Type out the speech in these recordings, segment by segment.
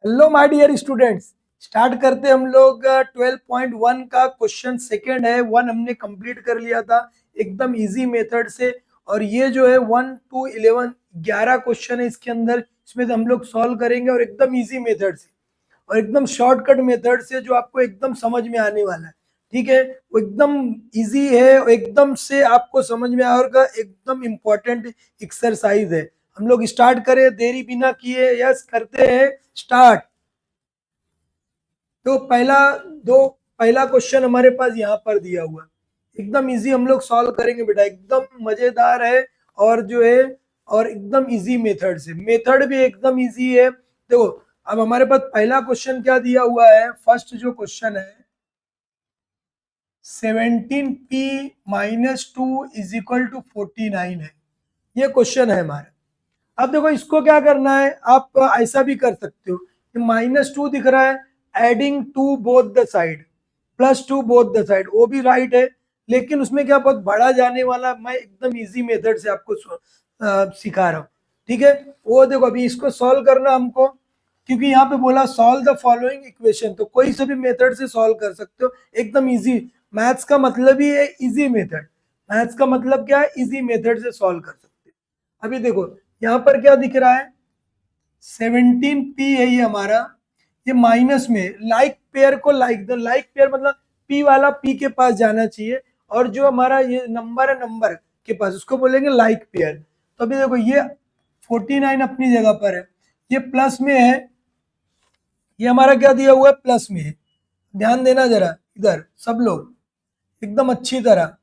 Hello my dear students. Start करते हम लोग 12.1 का क्वेश्चन सेकंड है। वन हमने कंप्लीट कर लिया था एकदम इजी मेथड से। और ये जो है 1 to 11 11 क्वेश्चन है इसके अंदर। इसमें से हम लोग सॉल्व करेंगे और एकदम इजी मेथड से और एकदम शॉर्टकट मेथड से जो आपको एकदम समझ में आने वाला है। ठीक है, वो एकदम इजी है और एकदम से आपको समझ में आएगा। एकदम इम्पोर्टेंट एक्सरसाइज है। हम लोग स्टार्ट करें देरी बिना किए। यस, करते हैं स्टार्ट। तो पहला क्वेश्चन हमारे पास यहाँ पर दिया हुआ है। एकदम इजी हम लोग सॉल्व करेंगे बेटा, एकदम मजेदार है। और जो है और एकदम इजी मेथड से, मेथड भी एकदम इजी है। देखो, अब हमारे पास पहला क्वेश्चन क्या दिया हुआ है। फर्स्ट जो क्वेश्चन है 17p-2 = 49 है। ये क्वेश्चन है हमारा। अब देखो, इसको क्या करना है, आप ऐसा भी कर सकते हो। -2 दिख रहा है, adding to both the side, +2 both the side, वो भी राइट है। लेकिन उसमें क्या बहुत बड़ा जाने वाला, मैं एकदम इजी मेथड से आपको सिखा रहा हूँ। ठीक है, वो देखो, अभी इसको सॉल्व करना हमको, क्योंकि यहाँ पे बोला सॉल्व द फॉलोइंग इक्वेशन, तो कोई से भी मेथड से सॉल्व कर सकते हो, एकदम इजी। मैथ्स का मतलब ही है इजी मेथड। मैथ्स का मतलब क्या है, इजी मेथड से सॉल्व कर सकते हो। अभी देखो, यहाँ पर क्या दिख रहा है, 17p है ये हमारा। ये माइनस में लाइक पेयर को लाइक दो, लाइक पेयर मतलब p वाला p के पास जाना चाहिए, और जो हमारा ये नंबर है नंबर के पास, उसको बोलेंगे लाइक पेयर। तो अभी देखो, ये 49 अपनी जगह पर है, ये प्लस में है, ये हमारा क्या दिया हुआ है, प्लस में है। ध्यान देना जरा इधर सब लोग एकदम अच्छी तरह।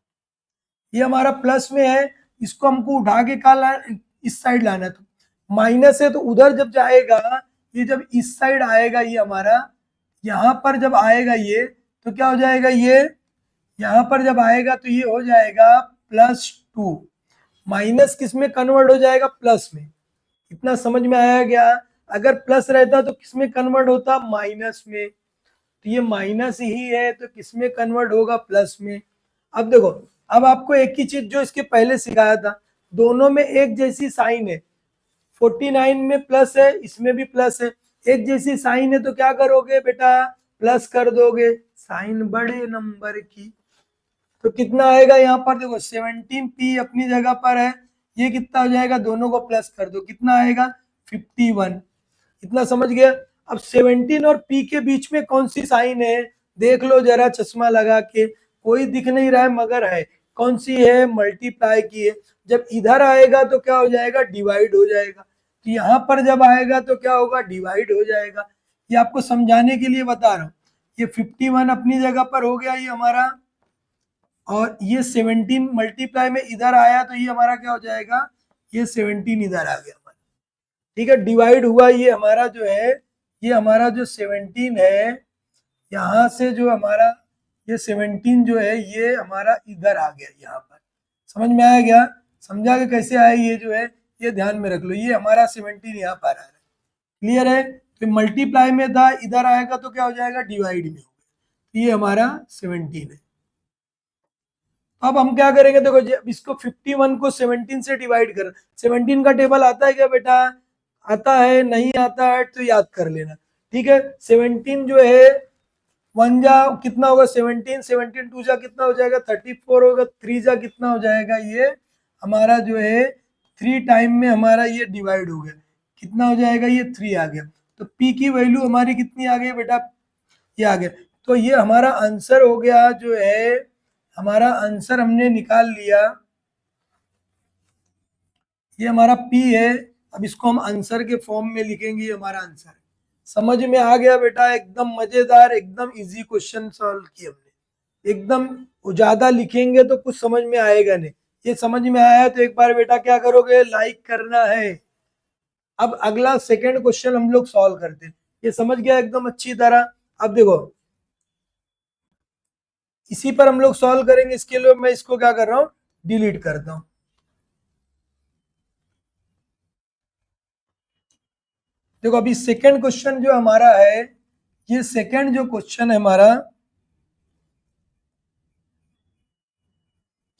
ये हमारा प्लस में है, इसको हमको उठा के कहा इस साइड लाना है। तो माइनस है तो उधर जब जाएगा, ये जब इस साइड आएगा, ये हमारा यहाँ पर जब आएगा ये, तो क्या हो जाएगा, ये यहाँ पर जब आएगा तो ये हो जाएगा +2। माइनस किस में कन्वर्ट हो जाएगा, प्लस में। इतना समझ में आया क्या। अगर प्लस रहता तो किस में कन्वर्ट होता, माइनस में। तो ये माइनस ही है तो किस में कन्वर्ट होगा, प्लस में। अब देखो, अब आपको एक ही चीज जो इसके पहले सिखाया था, दोनों में एक जैसी साइन है। 49 में प्लस है, इसमें भी प्लस है, एक जैसी साइन है, तो क्या करोगे बेटा, प्लस कर दोगे, साइन बड़े नंबर की। तो कितना आएगा यहाँ पर, देखो 17p अपनी जगह पर है, ये कितना हो जाएगा, दोनों को प्लस कर दो, कितना आएगा, 51। इतना समझ गया। अब 17 और p के बीच में कौन सी साइन है, देख लो जरा चश्मा लगा के। कोई दिख नहीं रहा है मगर है, कौन सी है, मल्टीप्लाई की है। जब इधर आएगा तो क्या हो जाएगा, डिवाइड हो जाएगा। तो यहाँ पर जब आएगा तो क्या होगा, डिवाइड हो जाएगा। ये आपको समझाने के लिए बता रहा हूँ। ये 51 अपनी जगह पर हो गया ये हमारा, और ये 17 मल्टीप्लाई में इधर आया तो ये हमारा क्या हो जाएगा, ये 17 इधर आ गया हमारा। ठीक है, डिवाइड हुआ ये हमारा जो है, ये हमारा जो 17 है, यहाँ से जो हमारा ये 17 जो है, ये हमारा इधर आ गया यहाँ पर। समझ में आया क्या, समझा के कैसे आया ये जो है, ये ध्यान में रख लो। ये हमारा 17 यहाँ पर आ रहा है, क्लियर है। तो मल्टीप्लाई में था, इधर आएगा तो क्या हो जाएगा, डिवाइड में हो गया। ये हमारा 17 है। अब हम क्या करेंगे, देखो इसको 51 को 17 से डिवाइड कर, 17 का टेबल आता है क्या बेटा, आता है, नहीं आता है तो याद कर लेना। ठीक है, 17 जो है, वन जा कितना होगा, 17, 17 टू जा कितना हो जाएगा, 34 होगा, थ्री जा कितना हो जाएगा, ये हमारा जो है 3 टाइम में हमारा ये डिवाइड हो गया, कितना हो जाएगा, ये 3 आ गया। तो p की वैल्यू हमारी कितनी आ गई बेटा, ये आ गया। तो ये हमारा आंसर हो गया जो है, हमारा आंसर हमने निकाल लिया, ये हमारा p है। अब इसको हम आंसर के फॉर्म में लिखेंगे, ये हमारा आंसर है। समझ में आ गया बेटा, एकदम मजेदार, एकदम इजी क्वेश्चन सॉल्व किया हमने। एकदम ज्यादा लिखेंगे तो कुछ समझ में आएगा नहीं। ये समझ में आया तो एक बार बेटा क्या करोगे, लाइक करना है। अब अगला सेकंड क्वेश्चन हम लोग सॉल्व करते हैं। ये समझ गया एकदम अच्छी तरह। अब देखो, इसी पर हम लोग सॉल्व करेंगे। इसके लिए मैं इसको क्या कर रहा हूँ, डिलीट करता हूँ। देखो, अभी सेकंड क्वेश्चन जो हमारा है, ये सेकंड जो क्वेश्चन है हमारा,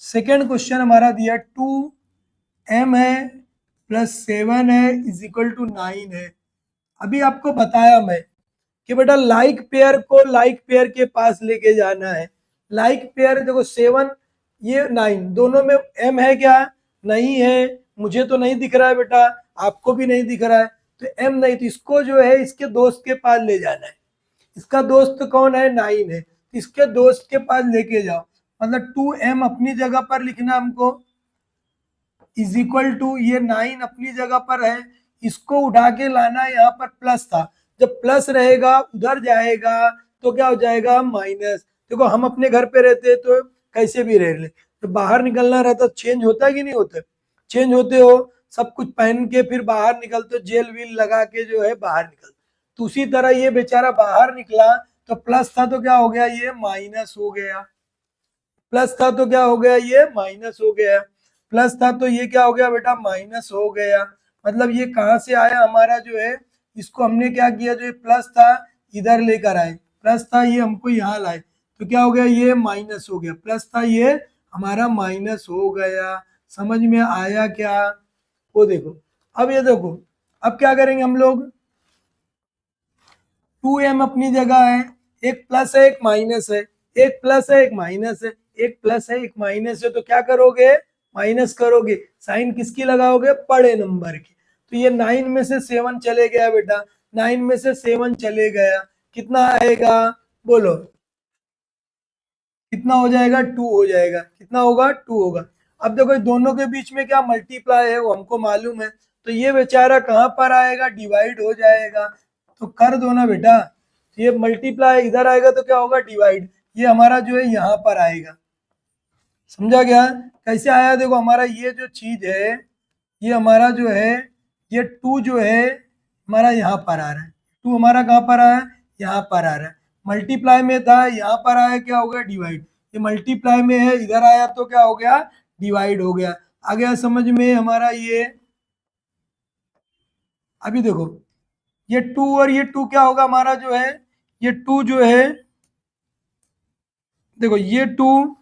सेकंड क्वेश्चन हमारा दिया 2m है +7 है =9 है। अभी आपको बताया मैं कि बेटा लाइक पेयर को लाइक पेयर के पास लेके जाना है। लाइक पेयर देखो 7 ये 9 दोनों में m है क्या? नहीं है, मुझे तो नहीं दिख रहा है बेटा, आपको भी नहीं दिख रहा है, तो m नहीं, तो इसको जो है इसके दोस्त के पास ले जाना है। इसका दोस्त कौन है? 9 है, तो इसके दोस्त के पास लेके जाओ, मतलब 2m अपनी जगह पर लिखना हमको, इज इक्वल टू ये 9 अपनी जगह पर है, इसको उठा के लाना है, यहाँ पर प्लस था, जब प्लस रहेगा उधर जाएगा तो क्या हो जाएगा? माइनस। देखो हम अपने घर पे रहते तो कैसे भी रह ले, तो बाहर निकलना रहता चेंज होता कि नहीं होता? चेंज होते हो, सब कुछ पहन के फिर बाहर निकलते, जेल वील लगा के जो है बाहर निकल, तो उसी तरह ये बेचारा बाहर निकला तो प्लस था तो क्या हो गया? ये माइनस हो गया। प्लस था तो क्या हो गया? ये माइनस हो गया। प्लस था तो ये क्या हो गया बेटा? माइनस हो गया। मतलब ये कहाँ से आया हमारा जो है, इसको हमने क्या किया, जो ये प्लस था इधर लेकर आए, प्लस था ये हमको यहाँ लाए, तो क्या हो गया? ये माइनस हो गया। प्लस था ये हमारा माइनस हो गया। समझ में आया क्या? वो देखो, अब ये देखो, अब क्या करेंगे हम लोग, 2m अपनी जगह है, एक प्लस है एक माइनस है, एक प्लस है एक माइनस है, एक प्लस है एक माइनस है, तो क्या करोगे? माइनस करोगे। साइन किसकी लगाओगे? बड़े नंबर की। तो ये 9 में से 7 चले गया बेटा, 9 में से 7 चले गया, कितना आएगा? बोलो कितना हो जाएगा? 2 हो जाएगा। कितना होगा? 2 होगा। अब देखो दोनों के बीच में क्या मल्टीप्लाई है वो हमको मालूम है, तो ये बेचारा कहाँ पर आएगा? डिवाइड हो जाएगा। तो कर दो ना बेटा, ये मल्टीप्लाई इधर आएगा तो क्या होगा? डिवाइड। ये हमारा जो है यहाँ पर आएगा। समझा गया? कैसे आया? देखो हमारा ये जो चीज है, ये हमारा जो है, ये 2 जो है हमारा यहाँ पर आ रहा है, 2 हमारा कहाँ पर आया है? यहाँ पर आ रहा है। मल्टीप्लाई में था, यहाँ पर आया, क्या हो गया? डिवाइड। ये मल्टीप्लाई में है, इधर आया तो क्या हो गया? डिवाइड हो गया। आ गया समझ में हमारा ये? अभी देखो ये 2 और ये 2 क्या होगा हमारा जो है, ये 2 जो है, देखो ये 2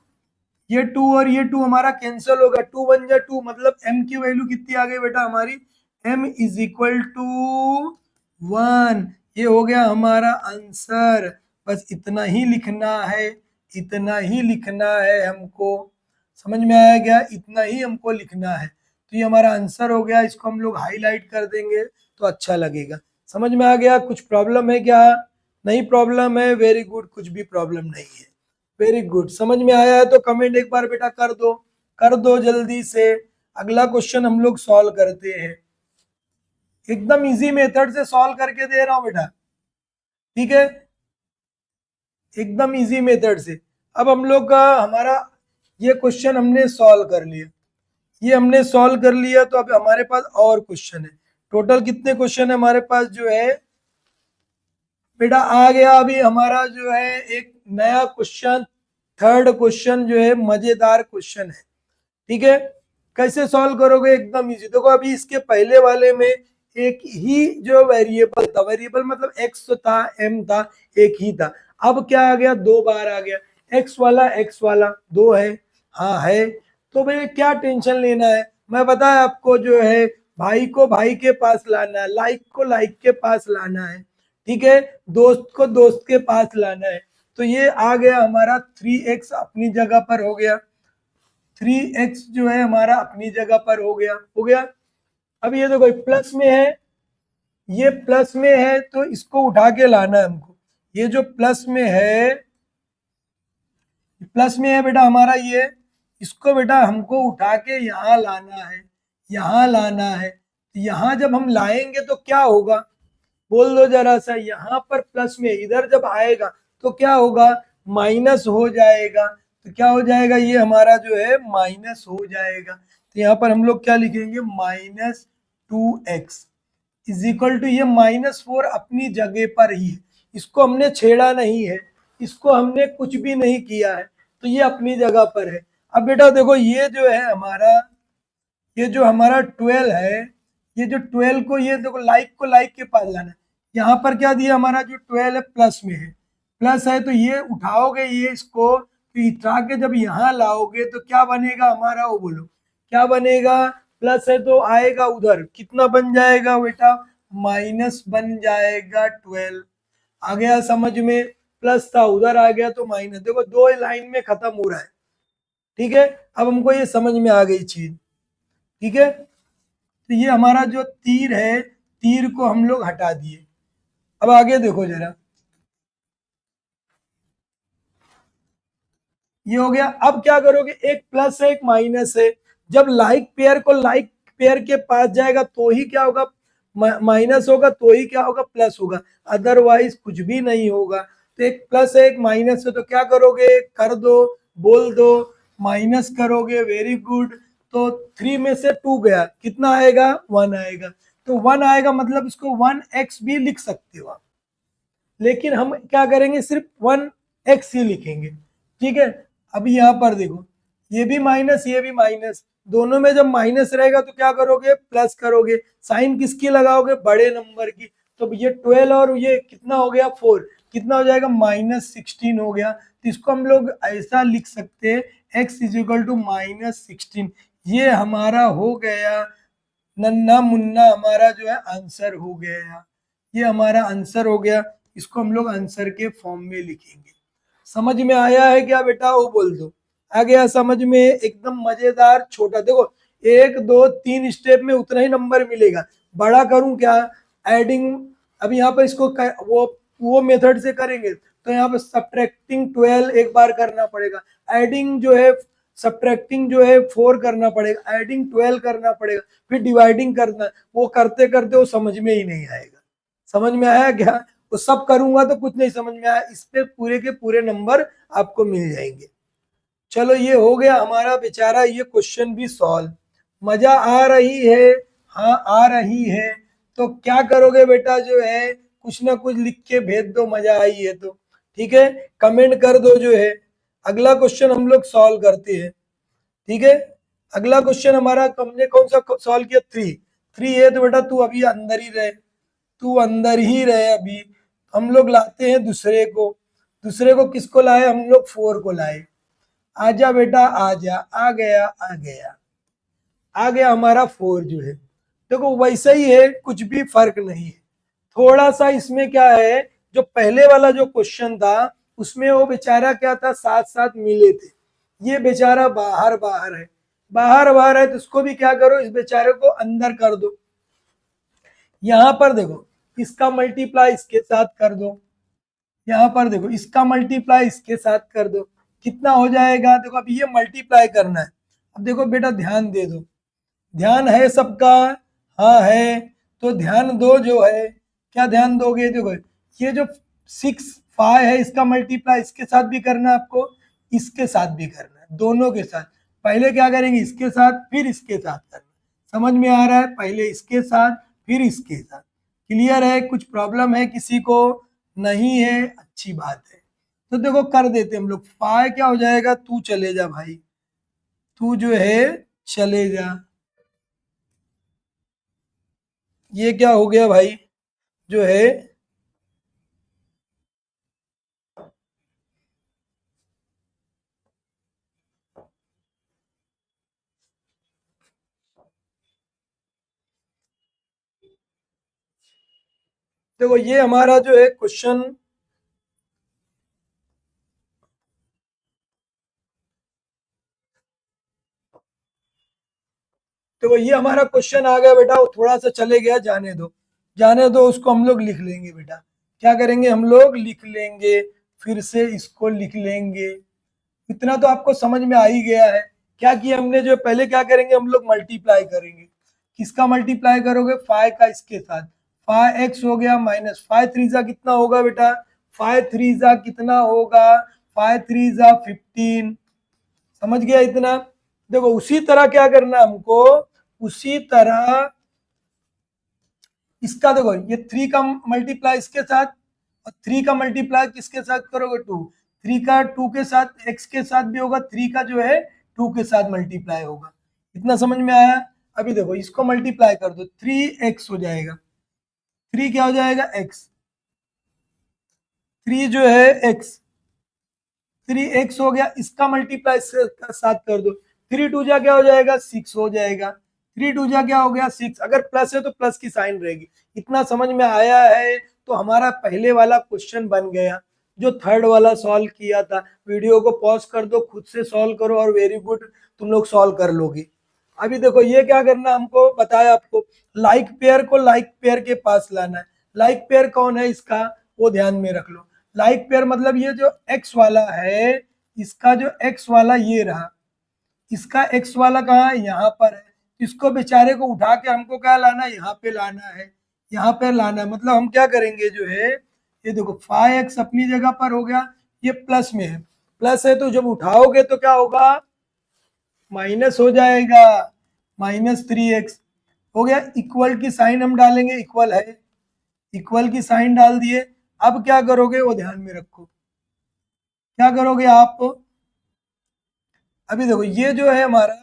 और ये 2 हमारा कैंसिल होगा, 2 बन जा 2, मतलब m की वैल्यू कितनी आ गई बेटा हमारी? m is equal to 1। ये हो गया हमारा आंसर। बस इतना ही लिखना है, इतना ही लिखना है हमको। समझ में आया क्या? इतना ही हमको लिखना है, तो ये हमारा आंसर हो गया। इसको हम लोग हाईलाइट कर देंगे तो अच्छा लगेगा। समझ में आ गया? कुछ प्रॉब्लम है क्या? नहीं प्रॉब्लम है, वेरी गुड, कुछ भी प्रॉब्लम नहीं है। वेरी गुड, समझ में आया है तो कमेंट एक बार बेटा कर दो, कर दो जल्दी से। अगला क्वेश्चन हम लोग सॉल्व करते हैं, एकदम इजी मेथड से सॉल्व करके दे रहा हूं बेटा, ठीक है? एकदम इजी मेथड से। अब हम लोग का हमारा ये क्वेश्चन हमने सॉल्व कर लिया, ये हमने सॉल्व कर लिया, तो अब हमारे पास और क्वेश्चन है। टोटल कितने क्वेश्चन है हमारे पास जो है बेटा? आ गया अभी हमारा जो है एक नया क्वेश्चन, थर्ड क्वेश्चन जो है मजेदार क्वेश्चन है, ठीक है? कैसे सॉल्व करोगे? एकदम इजी। देखो अभी इसके पहले वाले में एक ही जो वेरिएबल था, वेरिएबल मतलब एक्स था, एम था, एक ही था। अब क्या आ गया? 2 बार आ गया। एक्स वाला 2 है, हाँ है, तो भाई क्या टेंशन लेना है? मैं बताया आपको जो है, भाई को भाई के पास लाना है, लाइक को लाइक के पास लाना है, ठीक है? दोस्त को दोस्त के पास लाना है। तो ये आ गया हमारा 3x अपनी जगह पर हो गया, 3x जो है हमारा अपनी जगह पर हो गया, हो गया। अब ये देखो प्लस में है, ये प्लस में है तो इसको उठा के लाना है हमको। ये जो प्लस में है, प्लस में है बेटा हमारा ये, इसको बेटा हमको उठा के यहाँ लाना है, यहाँ लाना है। यहाँ जब हम लाएंगे तो क्या होगा? बोल दो जरा सा। यहाँ पर प्लस में, इधर जब आएगा तो क्या होगा? माइनस हो जाएगा। तो क्या हो जाएगा? ये हमारा जो है माइनस हो जाएगा। तो यहाँ पर हम लोग क्या लिखेंगे? -2x इज इक्वल टू, ये -4 अपनी जगह पर ही है, इसको हमने छेड़ा नहीं है, इसको हमने कुछ भी नहीं किया है, तो ये अपनी जगह पर है। अब बेटा देखो ये जो है हमारा, ये जो हमारा 12 है, ये जो 12 को, ये देखो लाइक को लाइक के पास लाना है। यहाँ पर क्या दिया हमारा जो 12 है प्लस में है, प्लस है, तो ये उठाओगे ये इसको, तो उठा के जब यहाँ लाओगे तो क्या बनेगा हमारा? वो बोलो क्या बनेगा? प्लस है तो आएगा उधर, कितना बन जाएगा बेटा? माइनस बन जाएगा 12। आ गया समझ में? प्लस था उधर आ गया तो माइनस। देखो दो लाइन में खत्म हो रहा है। ठीक है, अब हमको ये समझ में आ गई चीज। ठीक है, तो ये हमारा जो तीर है, तीर को हम लोग हटा दिए। अब आगे देखो जरा, ये हो गया। अब क्या करोगे, एक प्लस है एक माइनस है। जब लाइक पेयर को लाइक पेयर के पास जाएगा तो ही क्या होगा, माइनस होगा, तो ही क्या होगा, प्लस होगा, अदरवाइज कुछ भी नहीं होगा। तो एक प्लस है एक माइनस है, तो क्या करोगे, कर दो, बोल दो, माइनस करोगे, वेरी गुड। तो 3 में से 2 गया, कितना आएगा, 1 आएगा। तो 1 आएगा मतलब इसको 1x भी लिख सकते हो आप, लेकिन हम क्या करेंगे, सिर्फ 1x ही लिखेंगे। ठीक है, अभी यहाँ पर देखो, ये भी माइनस ये भी माइनस, दोनों में जब माइनस रहेगा तो क्या करोगे, प्लस करोगे। साइन किसकी लगाओगे, बड़े नंबर की। तो ये 12 और ये कितना हो गया, 4, कितना हो जाएगा, -16 हो गया। तो इसको हम लोग ऐसा लिख सकते हैं, x इज इक्वल टू -16। ये हमारा हो गया नन्ना मुन्ना, हमारा जो है आंसर हो गया। ये हमारा आंसर हो गया। इसको हम लोग आंसर के फॉर्म में लिखेंगे। समझ में आया है क्या बेटा, वो बोल दो। आ गया समझ में? एकदम मजेदार छोटा। देखो 1 2 3 स्टेप में उतना ही नंबर मिलेगा। बड़ा करूं क्या, एडिंग, अभी यहाँ पर इसको वो मेथड से करेंगे तो यहाँ पर सब्ट्रैक्टिंग 12 एक बार करना पड़ेगा, एडिंग जो है सब्ट्रैक्टिंग जो है 4 करना पड़ेगा, एडिंग 12 करना पड़ेगा, फिर डिवाइडिंग करना। वो करते करते वो समझ में ही नहीं आएगा। समझ में आया क्या? वो सब करूंगा तो कुछ नहीं समझ में आया। इस पे पूरे के पूरे नंबर आपको मिल जाएंगे। चलो ये हो गया हमारा बेचारा ये क्वेश्चन भी सॉल्व। मजा आ रही है? हाँ आ रही है। तो क्या करोगे बेटा, जो है कुछ ना कुछ लिख के भेज दो, मजा आई है तो। ठीक है, कमेंट कर दो जो है। अगला क्वेश्चन हम लोग सॉल्व करते हैं। ठीक है, अगला क्वेश्चन हमारा हमने कौन सा सॉल्व किया, 3 है। तो बेटा तू अभी अंदर ही रहे, तू अंदर ही रहे अभी। हम लोग लाते हैं दूसरे को। दूसरे को किसको लाए, हम लोग 4 को लाए। आजा बेटा आजा, आ गया आ गया आ गया हमारा 4 जो है। देखो वैसा ही है, कुछ भी फर्क नहीं है। थोड़ा सा इसमें क्या है, जो पहले वाला जो क्वेश्चन था उसमें वो बेचारा क्या था, साथ साथ मिले थे। ये बेचारा बाहर बाहर है, बाहर बाहर है, तो इसको भी क्या करो, इस बेचारे को अंदर कर दो। यहां पर देखो, इसका मल्टीप्लाई इसके साथ कर दो। यहाँ पर देखो, इसका मल्टीप्लाई इसके साथ कर दो। कितना हो जाएगा, देखो अब ये मल्टीप्लाई करना है। अब देखो बेटा ध्यान दे दो, ध्यान है सबका? हाँ है। तो ध्यान दो जो है, क्या ध्यान दोगे, देखो ये जो 6 5 है, इसका मल्टीप्लाई इसके साथ भी करना है आपको, इसके साथ भी करना है, दोनों के साथ। पहले क्या करेंगे, इसके साथ फिर इसके साथ करना। समझ में आ रहा है? पहले इसके साथ फिर इसके साथ। क्लियर है? कुछ प्रॉब्लम है किसी को? नहीं है, अच्छी बात है। तो देखो कर देते हम लोग। फाइ क्या हो जाएगा, तू चले जा भाई, तू जो है चले जा। ये क्या हो गया भाई, जो है देखो ये हमारा जो है क्वेश्चन, देखो ये हमारा क्वेश्चन आ गया बेटा, वो थोड़ा सा चले गया, जाने दो, जाने दो उसको। हम लोग लिख लेंगे बेटा, क्या करेंगे, हम लोग लिख लेंगे, फिर से इसको लिख लेंगे। इतना तो आपको समझ में आ ही गया है। क्या किया हमने, जो पहले क्या करेंगे, हम लोग मल्टीप्लाई करेंगे। किसका मल्टीप्लाई करोगे, 5 का इसके साथ। 5x हो गया माइनस 5 3 जा कितना होगा बेटा, 5 3 जा कितना होगा, 5 3 जा 15। समझ गया इतना? देखो उसी तरह क्या करना हमको, उसी तरह इसका देखो, ये 3 का मल्टीप्लाई इसके साथ, और 3 का मल्टीप्लाई किसके साथ करोगे, 2। 3 का 2 के साथ, x के साथ भी होगा, 3 का जो है 2 के साथ मल्टीप्लाई होगा। इतना समझ में आया? अभी देखो इसको मल्टीप्लाई कर दो, 3x हो जाएगा। 3 क्या हो जाएगा, x। 3 जो है x, 3x हो गया। इसका मल्टीप्लाई इसके साथ कर दो, 3 2 जा क्या हो जाएगा, 6 हो जाएगा। 3 2 जा क्या हो गया 6, अगर प्लस है तो प्लस की साइन रहेगी। इतना समझ में आया है तो हमारा पहले वाला क्वेश्चन बन गया। जो थर्ड वाला सॉल्व किया था, वीडियो को पॉज कर दो, खुद से सॉल्व करो और वेरी गुड तुम लोग सॉल्व कर लोगे। अभी देखो ये क्या करना, हमको बताया आपको लाइक पेयर को लाइक पेयर के पास लाना है। लाइक पेयर कौन है इसका, वो ध्यान में रख लो। लाइक पेयर मतलब ये जो एक्स वाला है, इसका जो एक्स वाला ये रहा, इसका एक्स वाला कहाँ है, यहाँ पर है। इसको बेचारे को उठा के हमको क्या लाना है, यहाँ पे लाना है, यहाँ पे लाना है। मतलब हम क्या करेंगे जो है, ये देखो 5x अपनी जगह पर हो गया, ये प्लस में है, प्लस है तो जब उठाओगे तो क्या होगा, माइनस हो जाएगा, -3x हो गया। इक्वल की साइन हम डालेंगे, इक्वल है, इक्वल की साइन डाल दिए। अब क्या करोगे वो ध्यान में रखो, क्या करोगे आप, अभी देखो ये जो है हमारा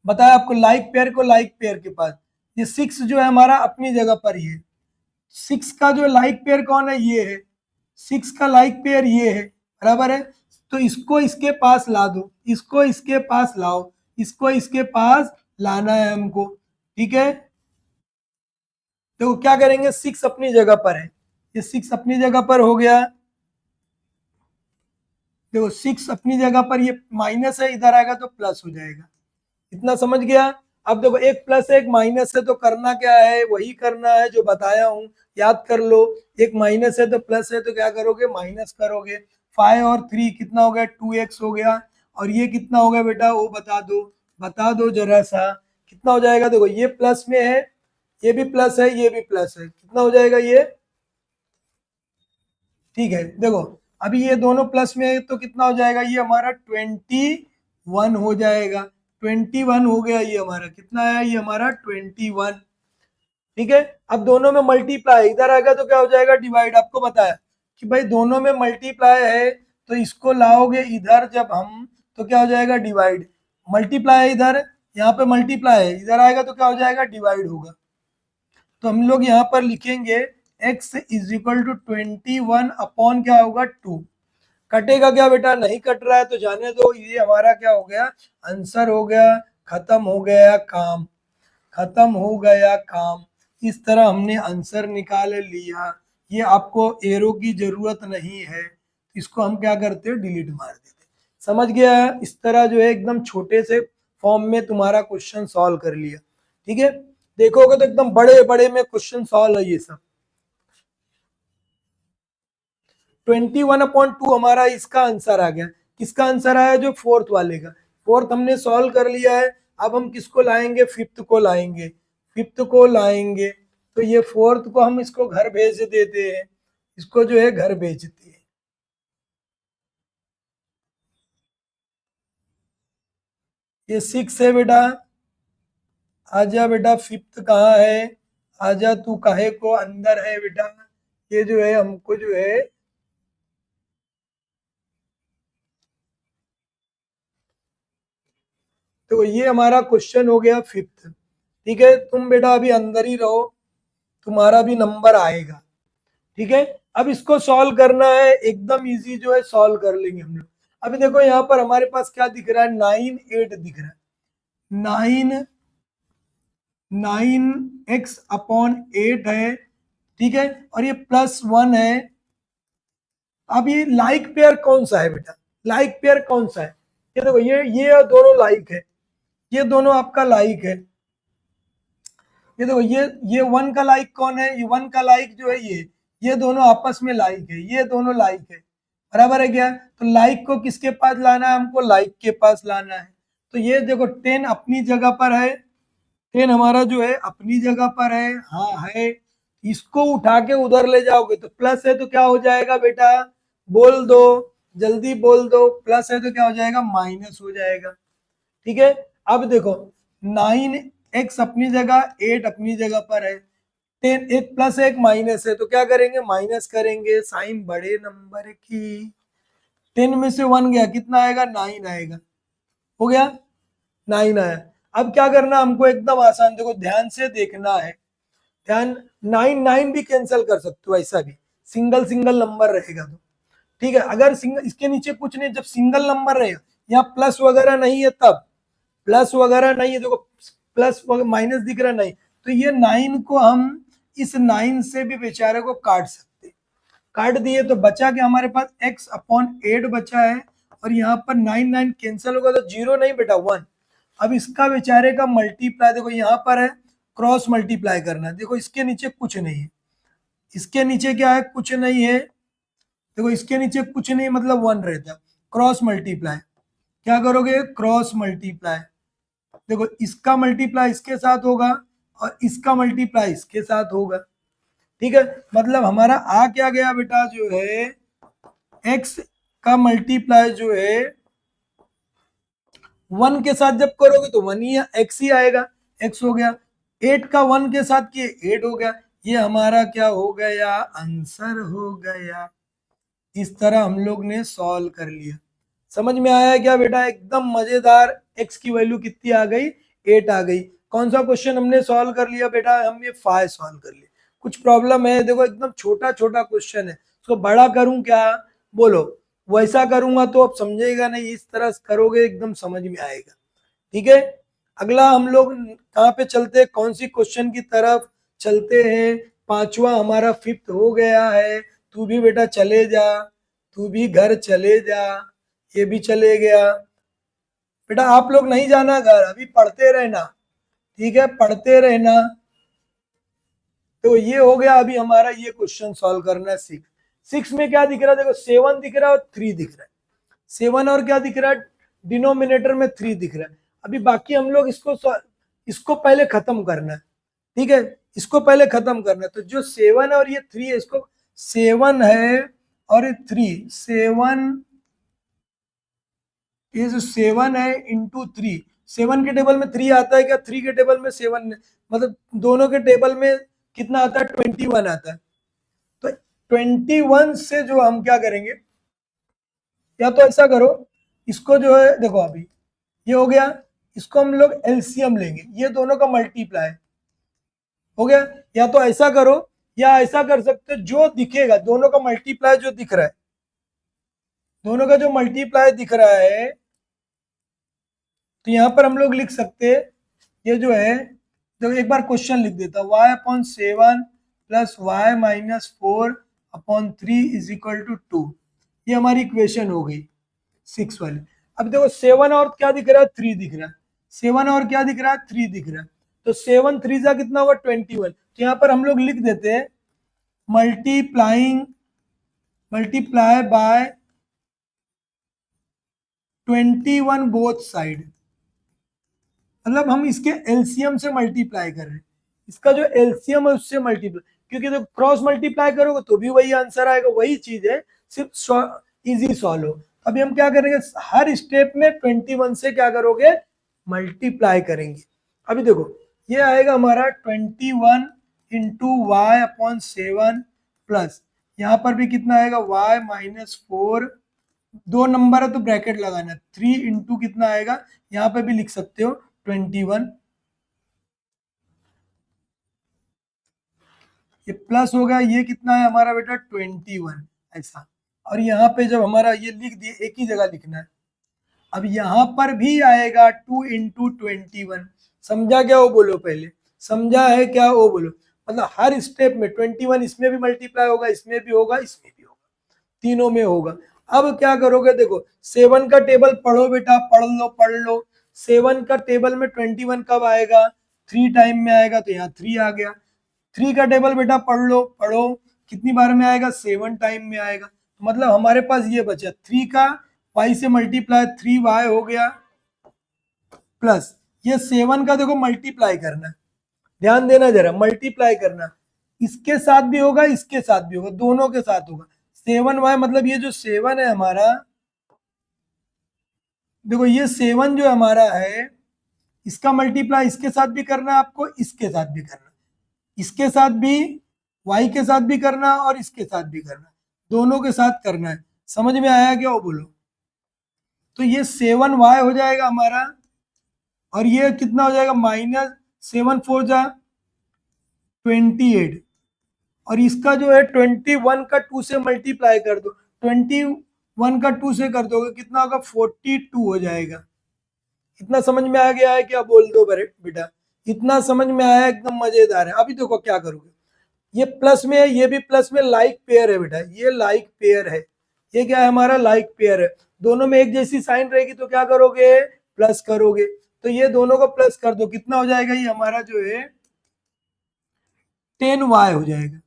बताया आपको, लाइक पेयर को लाइक पेयर के पास, ये 6 जो है हमारा अपनी जगह पर ही है। 6 का जो लाइक पेयर कौन है, ये है, 6 का लाइक पेयर ये है, बराबर है। तो इसको इसके पास ला दो, इसको इसके पास लाओ, इसको इसके पास लाना है हमको, ठीक है। तो क्या करेंगे, 6 अपनी जगह पर है, ये 6 अपनी जगह पर हो गया। देखो 6 अपनी जगह पर, ये माइनस है, इधर आएगा तो प्लस हो जाएगा। इतना समझ गया। अब देखो एक प्लस है एक माइनस है, तो करना क्या है, वही करना है जो बताया हूं, याद कर लो। एक माइनस है तो प्लस है तो क्या करोगे, माइनस करोगे। 5 और 3 कितना हो गया, 2x हो गया। और ये कितना हो गया बेटा, वो बता दो जरा सा, कितना हो जाएगा। देखो ये प्लस में है, ये भी प्लस है, ये भी प्लस है, कितना हो जाएगा ये, ठीक है। देखो अभी ये दोनों प्लस में है तो कितना हो जाएगा, ये हमारा 21 हो जाएगा। 21 हो गया, ये हमारा कितना आया, ये हमारा 21, ठीक है। अब दोनों में मल्टीप्लाई, इधर आएगा तो क्या हो जाएगा, डिवाइड। आपको बताया कि भाई दोनों में मल्टीप्लाई है तो इसको लाओगे इधर जब हम, तो क्या हो जाएगा, डिवाइड। मल्टीप्लाई है इधर, यहाँ पे मल्टीप्लाई है, इधर आएगा तो क्या हो जाएगा, डिवाइड होगा। तो हम लोग यहाँ पर लिखेंगे x is equal to 21 upon क्या होगा 2। कटेगा क्या बेटा, नहीं कट रहा है तो जाने दो, ये हमारा क्या हो गया, आंसर हो गया, खत्म हो गया काम, खत्म हो गया काम। इस तरह हमने आंसर निकाल लिया। ये आपको एरो की जरूरत नहीं है, इसको हम क्या करते हैं, डिलीट मार देते। समझ गया, इस तरह जो है एकदम छोटे से फॉर्म में तुम्हारा क्वेश्चन सॉल्व कर लिया, ठीक है। देखोगे तो एकदम बड़े बड़े में क्वेश्चन सॉल्व है ये सब। 21/2 हमारा इसका आंसर आ गया। किसका आंसर आया, जो फोर्थ वाले का। फोर्थ हमने सॉल्व कर लिया है। अब हम किसको लाएंगे, फिफ्थ को लाएंगे, फिफ्थ को लाएंगे। तो ये फोर्थ को हम इसको घर भेज देते हैं, इसको जो है घर भेजते हैं। ये 6 है बेटा, आजा बेटा, फिफ्थ कहाँ है, आजा तू काहे को अंदर है बेटा। ये जो है हमको जो है, तो ये हमारा क्वेश्चन हो गया फिफ्थ, ठीक है। तुम बेटा अभी अंदर ही रहो, तुम्हारा भी नंबर आएगा, ठीक है। अब इसको सॉल्व करना है, एकदम इजी जो है सॉल्व कर लेंगे हम लोग। अभी देखो यहाँ पर हमारे पास क्या दिख रहा है, 9 8 दिख रहा है, 9x/8 है, ठीक है। और ये +1 है। अब ये लाइक पेयर कौन सा है बेटा, लाइक पेयर कौन सा है, ये देखो ये दोनों लाइक है, ये दोनों आपका लाइक है। ये देखो ये 1 का लाइक कौन है, ये 1 का लाइक जो है ये दोनों आपस में लाइक है, ये दोनों लाइक है, बराबर है क्या। तो लाइक को किसके पास लाना है, हमको लाइक के पास लाना है। तो ये देखो 10 अपनी जगह पर है, 10 हमारा जो है अपनी जगह पर है, हाँ है। इसको उठा के उधर ले जाओगे तो प्लस है तो क्या हो जाएगा बेटा, बोल दो, जल्दी बोल दो, प्लस है तो क्या हो जाएगा, माइनस हो जाएगा, ठीक है। अब देखो 9x अपनी जगह, 8 अपनी जगह पर है, 10 एक प्लस है एक माइनस है, तो क्या करेंगे, माइनस करेंगे, साइन बड़े नंबर की। 10 में से 1 गया, कितना आएगा, 9 आएगा, हो गया, 9 आया। अब क्या करना हमको, एकदम आसान, देखो ध्यान से देखना है, ध्यान। 9 9 भी कैंसिल कर सकते हो, ऐसा भी सिंगल सिंगल नंबर रहेगा तो, ठीक है। अगर सिंगल, इसके नीचे कुछ नहीं, जब सिंगल नंबर रहेगा, यहाँ प्लस वगैरह नहीं है तब, प्लस वगैरह नहीं है, देखो प्लस माइनस दिख रहा नहीं, तो ये 9 को हम इस 9 से भी बेचारे को काट सकते, काट दिए तो बचा क्या हमारे पास x/8 बचा है, और यहाँ पर 9 कैंसिल होगा तो 0 नहीं बेटा 1। अब इसका बेचारे का मल्टीप्लाई देखो यहाँ पर है, क्रॉस मल्टीप्लाई करना है, देखो इसके नीचे कुछ नहीं है, इसके नीचे क्या है, कुछ नहीं है, देखो इसके नीचे कुछ नहीं मतलब 1 रहता है, क्रॉस मल्टीप्लाई क्या करोगे, क्रॉस मल्टीप्लाई, देखो इसका मल्टीप्लाई इसके साथ होगा और इसका मल्टीप्लाई इसके साथ होगा, ठीक है, मतलब हमारा आ क्या गया बेटा, जो है x का मल्टीप्लाई जो है 1 के साथ जब करोगे तो 1 ही x ही आएगा, x हो गया, 8 का 1 के साथ किए 8 हो गया, ये हमारा क्या हो गया, आंसर हो गया। इस तरह हम लोग ने सॉल्व कर लिया। समझ में आया क्या बेटा, एकदम मजेदार, x की वैल्यू कितनी आ गई, 8 आ गई। कौन सा क्वेश्चन हमने सॉल्व कर लिया बेटा, हम ये 5 सॉल्व कर लिया। कुछ प्रॉब्लम है, देखो एकदम छोटा छोटा क्वेश्चन है, उसको बड़ा करूं क्या, बोलो, वैसा करूंगा तो अब समझेगा नहीं, इस तरह करोगे एकदम समझ में आएगा, ठीक है। अगला हम लोग कहाँ पे चलते हैं, कौन सी क्वेश्चन की तरफ चलते हैं, पांचवा हमारा 5th हो गया है, तू भी बेटा चले जा, तू भी घर चले जा, ये भी चले गया बेटा, आप लोग नहीं जाना घर, अभी पढ़ते रहना, ठीक है, पढ़ते रहना। तो ये हो गया, अभी हमारा ये क्वेश्चन सॉल्व करना है 6 में क्या दिख रहा है, देखो 7 दिख रहा है और 3 दिख रहा है, 7 और क्या दिख रहा है, डिनोमिनेटर में 3 दिख रहा है। अभी बाकी हम लोग इसको पहले खत्म करना है, ठीक है, इसको पहले खत्म करना है। तो जो 7 और ये 3 है, इसको 7 है और ये 3, 7, ये जो 7 है इंटू 3, 7 के टेबल में 3 आता है क्या, 3 के टेबल में 7, मतलब दोनों के टेबल में कितना आता है, 21 आता है। तो 21 से जो हम क्या करेंगे, या तो ऐसा करो, इसको जो है देखो अभी ये हो गया, इसको हम लोग एलसीएम लेंगे, ये दोनों का मल्टीप्लाई हो गया, या तो ऐसा करो या ऐसा कर सकते हो, जो दिखेगा दोनों का मल्टीप्लाई जो दिख रहा है, दोनों का जो मल्टीप्लाई दिख रहा है, तो यहां पर हम लोग लिख सकते हैं, ये जो है, तो एक बार क्वेश्चन लिख देता, y/7 plus y-4/3 is equal to 2, ये हमारी इक्वेशन हो गई 6 वाली। अब देखो 7 और क्या दिख रहा है, 3 दिख रहा है, 7 और क्या दिख रहा है, 3 दिख रहा है, तो 7 3 जा कितना हुआ 21, तो यहाँ पर हम लोग लिख देते हैं मल्टीप्लाई बाय 21 बोथ साइड, मतलब हम इसके एलसीएम से मल्टीप्लाई कर रहे हैं, इसका जो एलसीएम है उससे मल्टीप्लाई, क्योंकि तो क्रॉस मल्टीप्लाई करोगे तो भी वही आंसर आएगा, वही चीज है, सिर्फ इजी सॉल्व हो। अभी हम क्या करेंगे, हर स्टेप में 21 से क्या करोगे, मल्टीप्लाई करेंगे। अभी देखो ये आएगा हमारा 21 इंटू y/7 प्लस यहाँ पर भी कितना आएगा y-4, 2 नंबर है तो ब्रैकेट लगाना, 3 इंटू कितना आएगा, यहाँ पे भी लिख सकते हो 21, ये प्लस हो गया, ये कितना है हमारा बेटा 21 ऐसा, और यहाँ पे जब हमारा ये लिख दिए, एक ही जगह लिखना है। अब यहाँ पर भी आएगा 2 इंटू 21, समझा क्या वो बोलो, पहले समझा है क्या वो बोलो, मतलब हर स्टेप में 21, इसमें भी मल्टीप्लाई होगा, इसमें भी होगा, इसमें भी होगा, तीनों में होगा। अब क्या करोगे, देखो 7 का टेबल पढ़ो बेटा, पढ़ लो 7 का टेबल में 21 कब आएगा, 3 टाइम में आएगा, तो यहाँ 3 आ गया। 3 का टेबल बेटा पढ़ो कितनी बार में आएगा, 7 टाइम में आएगा, मतलब हमारे पास ये बचा 3 का y से मल्टीप्लाई 3y हो गया, प्लस ये 7 का देखो मल्टीप्लाई करना, ध्यान देना जरा, मल्टीप्लाई करना, इसके साथ भी होगा, इसके साथ भी होगा, दोनों के साथ होगा, 7y मतलब ये जो 7 है हमारा, देखो ये 7 जो हमारा है, इसका मल्टीप्लाई इसके साथ भी करना है आपको, इसके साथ भी करना, इसके साथ भी, y के साथ भी करना और इसके साथ भी करना, दोनों के साथ करना है। समझ में आया क्या वो बोलो, तो ये 7y हो जाएगा हमारा, और ये कितना हो जाएगा, -7 4 जा 28, और इसका जो है 21 का 2 से मल्टीप्लाई कर दो, 21 का 2 से कर दोगे कितना होगा 42 हो जाएगा, इतना समझ में आ गया है क्या? बोल दो बेटा, इतना समझ में आया? एकदम मजेदार है। अभी देखो क्या करोगे, ये प्लस में है, ये भी प्लस में, लाइक पेयर है बेटा, ये लाइक पेयर है, ये क्या है हमारा लाइक पेयर है। दोनों में एक जैसी साइन रहेगी तो क्या करोगे, प्लस करोगे। तो ये दोनों को प्लस कर दो, कितना हो जाएगा, ये हमारा जो है 10y हो जाएगा।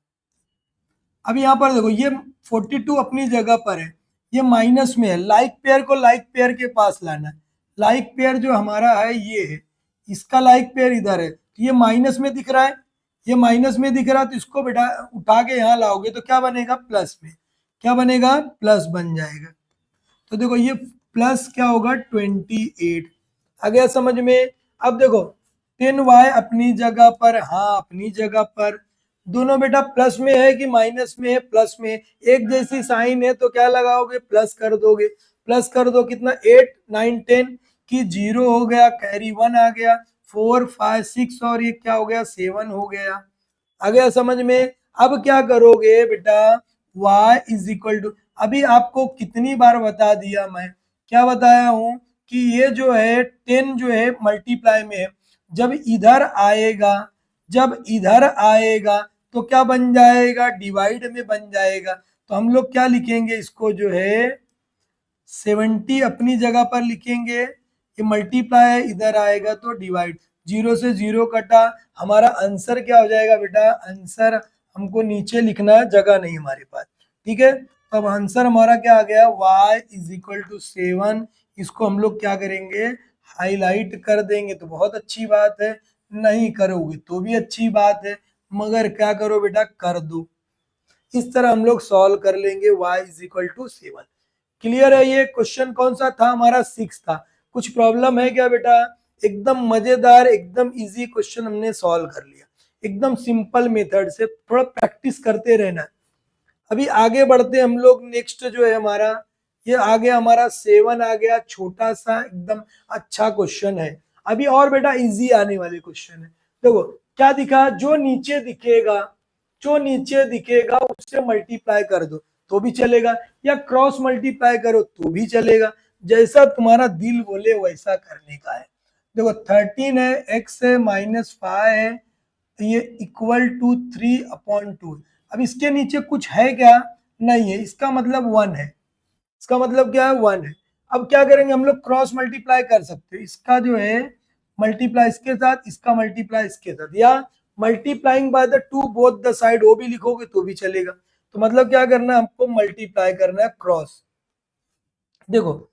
अब यहाँ पर देखो ये 42 अपनी जगह पर है, ये माइनस में है, लाइक पेयर को लाइक पेयर के पास लाना है। लाइक पेयर जो हमारा है ये है, इसका लाइक पेयर इधर है, तो ये माइनस में दिख रहा है, ये माइनस में दिख रहा है, तो इसको बेटा उठा के यहाँ लाओगे तो क्या बनेगा, प्लस में, क्या बनेगा, प्लस बन जाएगा। तो देखो ये प्लस क्या होगा, 28 आ गया समझ में। अब देखो 10y अपनी जगह पर, हाँ अपनी जगह पर, दोनों बेटा प्लस में है कि माइनस में है, प्लस में, एक जैसी साइन है तो क्या लगाओगे, प्लस कर दोगे। प्लस कर दो, कितना 8 9 10 की 0 हो गया, कैरी 1 आ गया, 4 5 6 और ये क्या हो गया, 7 हो गया। आ गया समझ में। अब क्या करोगे बेटा, y इज इक्वल टू, अभी आपको कितनी बार बता दिया मैं, क्या बताया हूं कि ये जो है 10 जो है मल्टीप्लाई में है, जब इधर आएगा, जब इधर आएगा तो क्या बन जाएगा, डिवाइड में बन जाएगा। तो हम लोग क्या लिखेंगे इसको, जो है 70 अपनी जगह पर लिखेंगे, ये मल्टीप्लाई इधर आएगा तो डिवाइड, 0 से 0 कटा, हमारा आंसर क्या हो जाएगा बेटा, आंसर हमको नीचे लिखना है, जगह नहीं हमारे पास, ठीक है। तो अब आंसर हमारा क्या आ गया, y इज इक्वल टू 7। इसको हम लोग क्या करेंगे, हाईलाइट कर देंगे तो बहुत अच्छी बात है, नहीं करोगे तो भी अच्छी बात है, मगर क्या करो बेटा, कर दो। इस तरह हम लोग सॉल्व कर लेंगे y is equal to 7। Clear है? ये क्वेश्चन कौन सा था हमारा, 6 था। कुछ प्रॉब्लम है क्या बेटा? एकदम मजेदार, एकदम इजी क्वेश्चन हमने सॉल्व कर लिया, एकदम सिंपल मेथड से, थोड़ा प्रैक्टिस करते रहना। अभी आगे बढ़ते हम लोग, नेक्स्ट जो है हमारा, ये आ गया हमारा 7 आ गया, छोटा सा एकदम अच्छा क्वेश्चन है। अभी और बेटा इजी आने वाले क्वेश्चन है। देखो क्या दिखा, जो नीचे दिखेगा, जो नीचे दिखेगा उससे मल्टीप्लाई कर दो तो भी चलेगा, या क्रॉस मल्टीप्लाई करो तो भी चलेगा, जैसा तुम्हारा दिल बोले वैसा करने का है। देखो 13 है, x है, -5 है, तो ये इक्वल टू 3/2। अब इसके नीचे कुछ है क्या, नहीं है, इसका मतलब 1 है, इसका मतलब क्या है, 1 है। अब क्या करेंगे हम लोग, क्रॉस मल्टीप्लाई कर सकते हैं, इसका जो है मल्टीप्लाई इसके साथ, इसका मल्टीप्लाई इसके साथ, या multiplying by the two both the side, वो भी लिखोगे तो भी चलेगा। तो मतलब क्या करना है हमको, मल्टीप्लाई करना है क्रॉस। देखो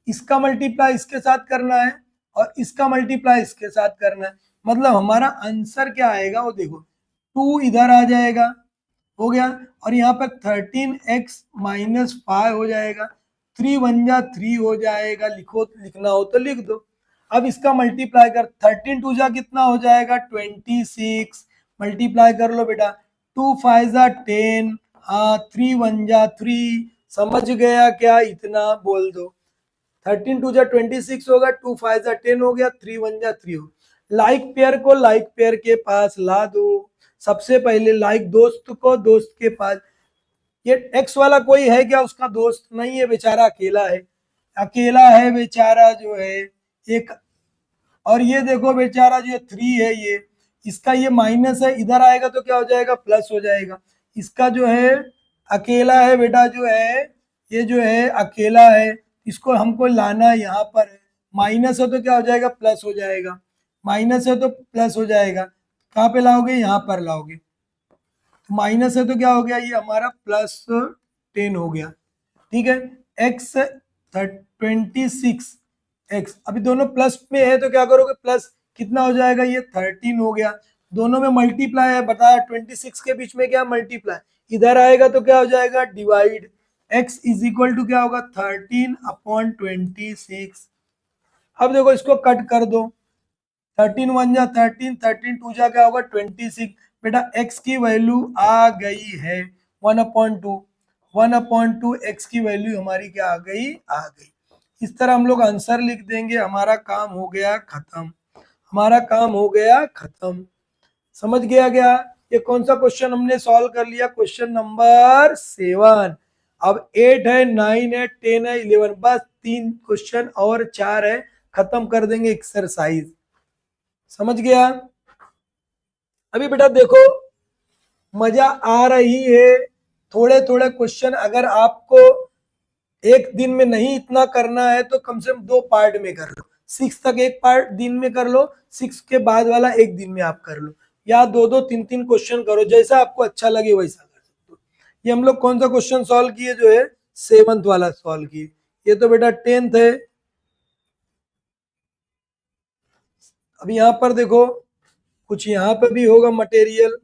इसका मल्टीप्लाई इसके साथ करना है और इसका मल्टीप्लाई इसके साथ करना है, मतलब हमारा आंसर क्या आएगा वो देखो, 2 इधर आ जाएगा, हो गया, और यहाँ पर 13x - 5 हो जाएगा, 3 1 जा 3 हो जाएगा, लिखो, लिखना हो तो लिख दो। अब इसका मल्टीप्लाई कर, 13 2 जा कितना हो जाएगा, 26, मल्टीप्लाई कर लो बेटा, 2 5 जा 10, हाँ 3 1 जा 3, समझ गया क्या, इतना बोल दो। 13 2 जा 26 होगा, 2 5 जा 10 हो गया, 3 1 जा 3 हो। लाइक पेयर को लाइक पेयर के पास ला दो, सबसे पहले लाइक दोस्त को दोस्त के पास। ये एक्स वाला कोई है क्या उसका दोस्त, नहीं है, बेचारा अकेला है, अकेला है बेचारा जो है एक। और ये देखो बेचारा जो 3 है, ये इसका ये माइनस है, इधर आएगा तो क्या हो जाएगा, प्लस हो जाएगा। इसका जो है अकेला है बेटा, जो है ये जो है अकेला है, इसको हमको लाना यहाँ पर है, माइनस है तो क्या हो जाएगा, प्लस हो जाएगा, माइनस है तो प्लस हो जाएगा, कहाँ पे लाओगे, यहाँ पर लाओगे, माइनस है तो क्या हो गया, ये हमारा +10 हो गया, ठीक है। एक्स 26 एक्स, अभी दोनों प्लस में है तो क्या करोगे, प्लस कितना हो जाएगा, ये 13 हो गया, दोनों में मल्टीप्लाई है, बताया 26 के बीच में क्या मल्टीप्लाई, इधर आएगा तो क्या हो जाएगा, divide, x is equal to क्या होगा, 13/26। अब देखो इसको कट कर दो, 13 1 जा 13, 13 2 जा क्या होगा, 26। बेटा x की वैल्यू आ गई है 1/2, 1/2 x की वैल्यू हमारी क्या आ गई, आ गई। इस तरह हम लोग आंसर लिख देंगे, हमारा काम हो गया खत्म, हमारा काम हो गया खत्म। समझ गया क्या? ये कौन सा क्वेश्चन हमने सॉल्व कर लिया, क्वेश्चन नंबर 7। अब 8 है, 9 है, 10 है, 11, बस 3 क्वेश्चन और 4 है, खत्म कर देंगे एक्सरसाइज। समझ गया? अभी बेटा देखो, मजा आ रही है। थोड़े थोड़े क्वेश्चन अगर आपको एक दिन में नहीं इतना करना है तो कम से कम 2 पार्ट में कर लो। 6 तक एक पार्ट दिन में कर लो, 6 के बाद वाला एक दिन में आप कर लो, या 2-2 3-3 क्वेश्चन करो, जैसा आपको अच्छा लगे वैसा कर सकते हो। ये हम लोग कौन सा क्वेश्चन सॉल्व किए, जो है 7th वाला सॉल्व किए। ये तो बेटा 10th है। अब यहाँ पर देखो, कुछ यहाँ पे भी होगा मटेरियल।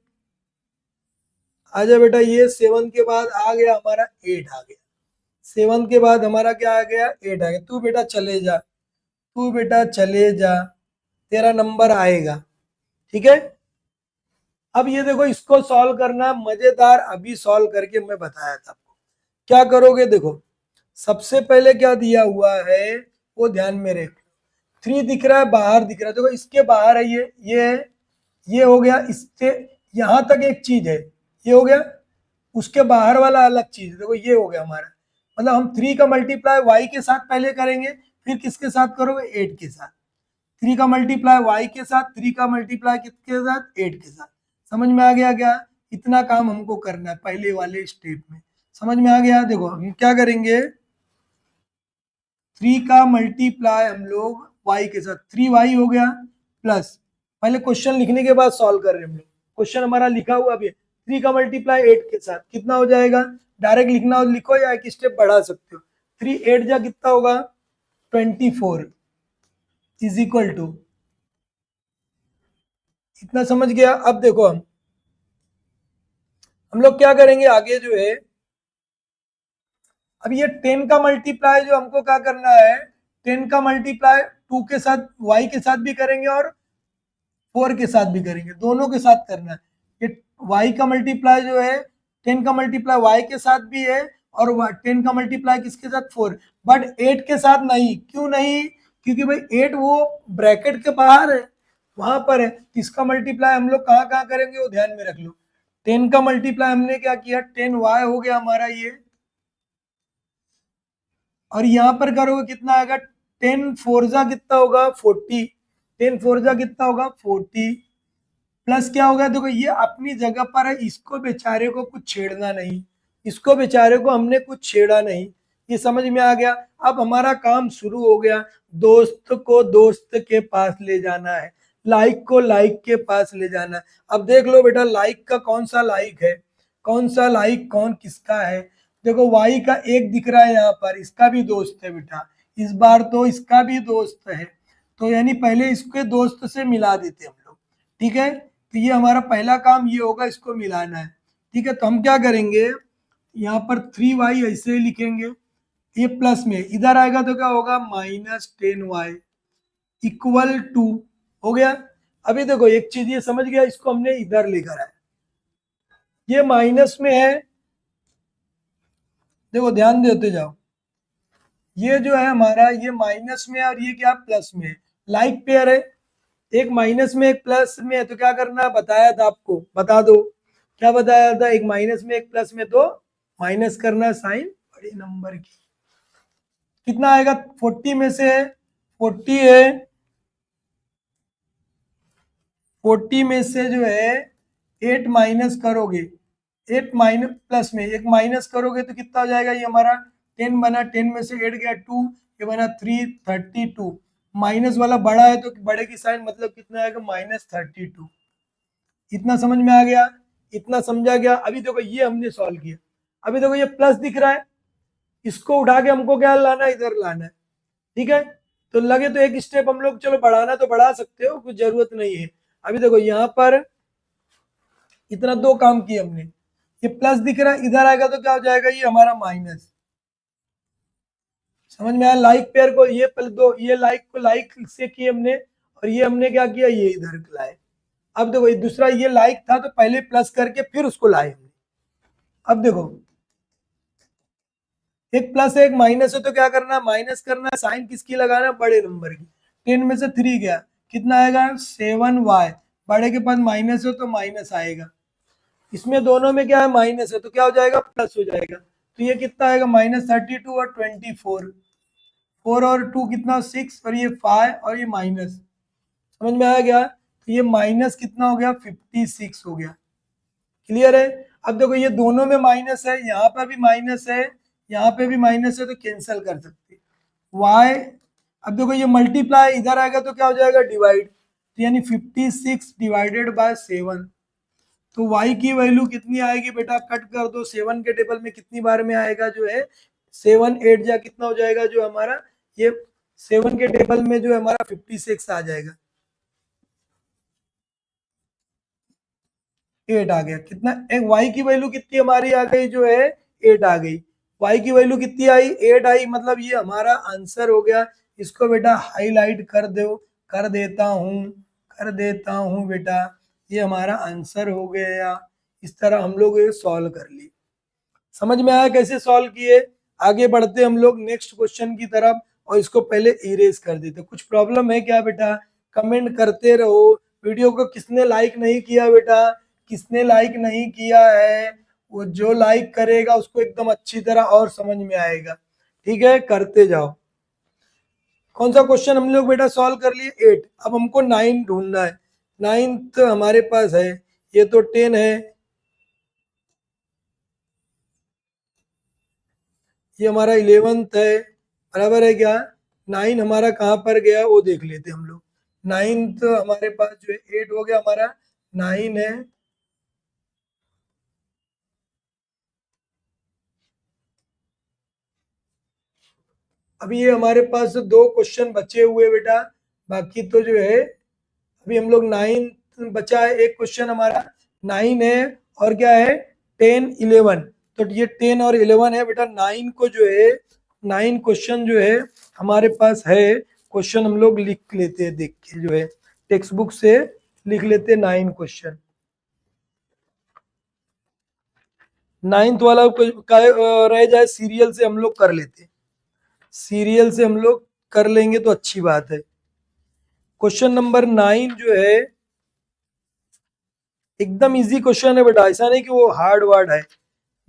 आजा बेटा, ये 7 के बाद आ गया हमारा 8 आ गया। 7 के बाद हमारा क्या आ गया, 8 आ गया। तू बेटा चले जा, तू बेटा चले जा, तेरा नंबर आएगा। ठीक है? अब ये देखो, इसको सॉल्व करना मजेदार, अभी सॉल्व करके मैं बताया था आपको। क्या करोगे, देखो सबसे पहले क्या दिया हुआ है वो ध्यान में रख। 3 दिख रहा है, बाहर दिख रहा है, देखो इसके बाहर है ये है, ये हो गया। इससे यहां तक एक चीज है, ये हो गया। उसके बाहर वाला अलग चीज है, देखो ये हो गया हमारा। मतलब हम 3 का मल्टीप्लाई वाई के साथ पहले करेंगे, फिर किसके साथ करोगे, 8 के साथ। 3 का मल्टीप्लाई वाई के साथ, 3 का मल्टीप्लाई किसके साथ, 8 के साथ। समझ में आ गया क्या? इतना काम हमको करना है पहले वाले स्टेप में। समझ में आ गया? देखो हम क्या करेंगे, 3 का मल्टीप्लाई हम लोग वाई के साथ, 3y हो गया प्लस, पहले क्वेश्चन लिखने के बाद सॉल्व कर रहे हैं हम लोग। क्वेश्चन हमारा लिखा हुआ भी है, 3 का मल्टीप्लाई 8 के साथ कितना हो जाएगा। डायरेक्ट लिखना हो लिखो, या एक स्टेप बढ़ा सकते हो। 3 8 जा कितना होगा, 24 इज इक्वल टू, इतना समझ गया? अब देखो हम लोग क्या करेंगे आगे, जो है अब ये 10 का मल्टीप्लाई जो हमको क्या करना है, 10 का मल्टीप्लाई 2 के साथ y के साथ भी करेंगे और 4 के साथ भी करेंगे, दोनों के साथ करना है। ये y का मल्टीप्लाई जो है, 10 का मल्टीप्लाई y के साथ भी है, और 10 का मल्टीप्लाई किसके साथ, 4। बट 8 के साथ नहीं, क्यों नहीं? क्योंकि भाई 8 वो ब्रैकेट के बाहर है, वहां पर है। इसका मल्टीप्लाई हम लोग कहाँ कहाँ करेंगे वो ध्यान में रख लो। 10 का मल्टीप्लाई हमने क्या किया, 10y हो गया हमारा ये, और यहाँ पर करोगे कितना आएगा, 10 फोरजा कितना होगा, 40। 10 फोरजा कितना होगा, 40 प्लस क्या होगा, देखो ये अपनी जगह पर है, इसको बेचारे को कुछ छेड़ना नहीं, इसको बेचारे को हमने कुछ छेड़ा नहीं। ये समझ में आ गया? अब हमारा काम शुरू हो गया, दोस्त को दोस्त के पास ले जाना है, लाइक को लाइक के पास ले जाना है। अब देख लो बेटा, लाइक का कौन सा लाइक है, कौन सा लाइक कौन किसका है। देखो वाई का एक दिख रहा है यहाँ पर, इसका भी दोस्त है बेटा, इस बार तो इसका भी दोस्त है, तो यानी पहले इसके दोस्त से मिला देते हम लोग। ठीक है? तो ये हमारा पहला काम ये होगा, इसको मिलाना है। ठीक है? तो हम क्या करेंगे, यहाँ पर 3y ऐसे ही लिखेंगे, ये प्लस में इधर आएगा तो क्या होगा, -10y इक्वल टू, हो गया। अभी देखो एक चीज ये समझ गया, इसको हमने इधर लेकर आए, ये माइनस में है, देखो ध्यान देते जाओ, ये जो है हमारा ये माइनस में है और ये क्या प्लस में है, लाइक पेयर है। एक माइनस में एक प्लस में है, तो क्या करना है, बताया था आपको, बता दो क्या बताया था, एक माइनस में एक प्लस में, तो माइनस करना साइन बड़े नंबर की। कितना आएगा, 40 में से 40 है, 40 में से जो है 8 माइनस करोगे, 8 माइनस प्लस में एक माइनस करोगे तो कितना हो जाएगा, ये हमारा 10 बना, 10 में से 8 गया 2, ये बना 332। माइनस वाला बड़ा है तो बड़े की साइन मतलब कितना आएगा, -32। इतना समझ में आ गया, इतना समझा गया? अभी देखो ये हमने सॉल्व किया, अभी देखो ये प्लस दिख रहा है, इसको उठा के हमको क्या लाना है, इधर लाना है। ठीक है? तो लगे तो एक स्टेप हम लोग, चलो बढ़ाना तो बढ़ा सकते हो, कुछ जरूरत नहीं है। अभी देखो यहाँ पर इतना 2 काम किए हमने, ये प्लस दिख रहा है, इधर आएगा तो क्या हो जाएगा, ये हमारा माइनस। समझ में आया? लाइक पेयर को ये पहले दो, ये लाइक को लाइक से किए हमने, और ये हमने क्या किया, ये इधर लाए। अब देखो ये दूसरा, ये लाइक था तो पहले प्लस करके फिर उसको लाए हमने। अब देखो एक प्लस है एक माइनस है, तो क्या करना है, माइनस करना है, साइन किसकी लगाना है, बड़े नंबर की। 10 में से 3 गया, कितना आएगा, 7y, बड़े के पास माइनस है तो माइनस आएगा, इसमें दोनों में क्या है, माइनस है, तो क्या हो जाएगा, प्लस हो जाएगा। तो ये कितना आएगा, -32 और 24, 4 और 2 कितना 6 और ये 5 और ये माइनस, समझ में आया क्या? तो ये माइनस कितना हो गया 56 हो गया। क्लियर है? अब देखो ये दोनों में माइनस है, यहाँ पर भी माइनस है, यहाँ पे भी माइनस है, तो कैंसिल कर सकते y। अब देखो ये मल्टीप्लाई इधर आएगा तो क्या हो जाएगा डिवाइड, तो यानी 56 डिवाइडेड बाय 7। तो y की वैल्यू कितनी आएगी बेटा, कट कर दो, 7 के टेबल में कितनी बार में आएगा जो है 7 8 जा कितना हो जाएगा जो हमारा ये 7 के टेबल में जो हमारा 56 आ जाएगा, 8 आ गया। कितना एक y की वैल्यू कितनी हमारी आ गई जो है 8 आ गई। y की वैल्यू कितनी आई 8 आई, मतलब ये हमारा आंसर हो गया। इसको बेटा हाईलाइट कर दो, कर देता हूँ बेटा, ये हमारा आंसर हो गया। इस तरह हम लोग ये सॉल्व कर ली। समझ में आया कैसे सॉल्व किए? आगे बढ़ते हम लोग नेक्स्ट क्वेश्चन की तरफ, और इसको पहले इरेज कर देते। कुछ प्रॉब्लम है क्या बेटा? कमेंट करते रहो। वीडियो को किसने लाइक नहीं किया बेटा, किसने लाइक नहीं किया है, वो जो लाइक करेगा उसको एकदम अच्छी तरह और समझ में आएगा। ठीक है, करते जाओ। कौन सा क्वेश्चन हम लोग बेटा सॉल्व कर लिए 8। अब हमको 9 ढूंढना है। 9th हमारे पास है, ये तो 10 है, ये हमारा 11th है, बराबर है क्या? 9 हमारा कहाँ पर गया वो देख लेते हम लोग। 9th हमारे पास जो है 8 हो गया हमारा, 9 है, अभी ये हमारे पास दो क्वेश्चन बचे हुए बेटा, बाकी तो जो है अभी हम लोग 9 बचा है, एक क्वेश्चन हमारा 9 है, और क्या है 10 11। तो ये 10 और 11 है बेटा। 9 को जो है 9 क्वेश्चन जो है हमारे पास है, क्वेश्चन हम लोग लिख लेते हैं, देख के जो है टेक्स्ट बुक से लिख लेते हैं 9 क्वेश्चन। 9th वाला रह जाए सीरियल से हम लोग कर लेते हैं, सीरियल से हम लोग कर लेंगे तो अच्छी बात है। क्वेश्चन नंबर 9 जो है एकदम इजी क्वेश्चन है बेटा, ऐसा नहीं कि वो हार्ड वर्ड है।